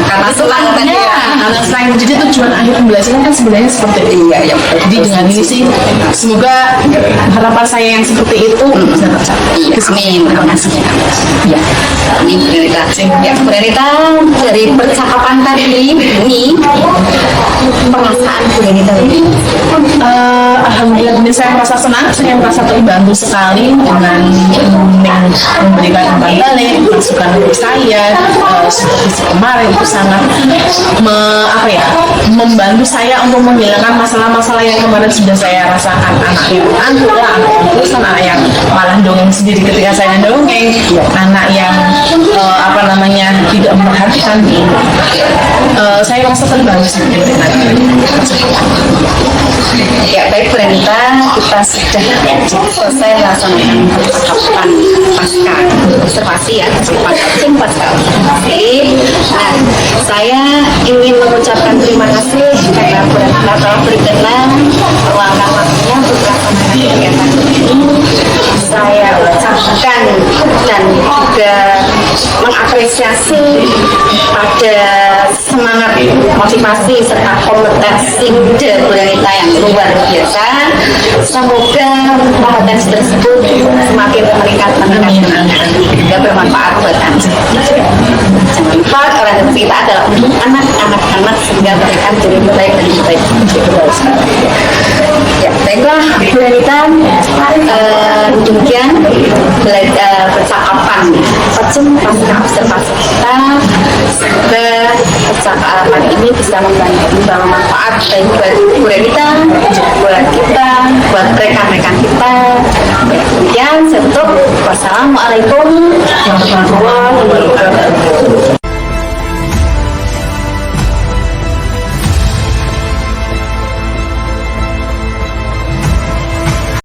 karena selanjutnya anak selain. Jadi tujuan akhir pembelajaran kan sebenarnya seperti itu ya. Jadi dengan ini sih semoga harapan saya yang seperti itu bisa tercapai. Amin. Terima kasih. Ya. Ini Bu Renita dari percakapan tadi ini perasaan Bu Renita ini. Alhamdulillah, saya merasa senang, saya merasa terbantu sekali dengan memberikan umpan balik, masukan dari saya seperti kemarin itu sangat membantu saya untuk menghilangkan masalah-masalah yang kemarin sudah saya rasakan, anak yang ngantuk, anak yang bosan, anak yang malah dongeng sendiri ketika saya dongeng, anak yang tidak memperhatikan. Saya merasa terbantu sendiri. Ya baik Bu Renita, kita sudah selesai melaksanakan percakapan pasca observasi ya, pasca observasi. Nah, saya ingin mengucapkan terima kasih karena Bu Renita telah berkenan meluangkan waktunya untuk melaksanakan kegiatan ini. Saya ucapkan dan juga mengapresiasi pada semangat, motivasi serta kompetensi Bu Renita yang luar biasa. Semoga kompetensi tersebut semakin meningkat dan bermanfaat buat anak. Jangan lupa orang tua kita adalah untuk anak-anak sehingga mereka menjadi baik dan baik. Ya, baiklah Bu Renita, demikian percakapan pasca observasi kita. Semoga percakapan ini bisa membawa manfaat baik buat Bu Renita, buat kita, buat rekan-rekan kita. Demikian, saya tutup. Wassalamualaikum warahmatullahi wabarakatuh.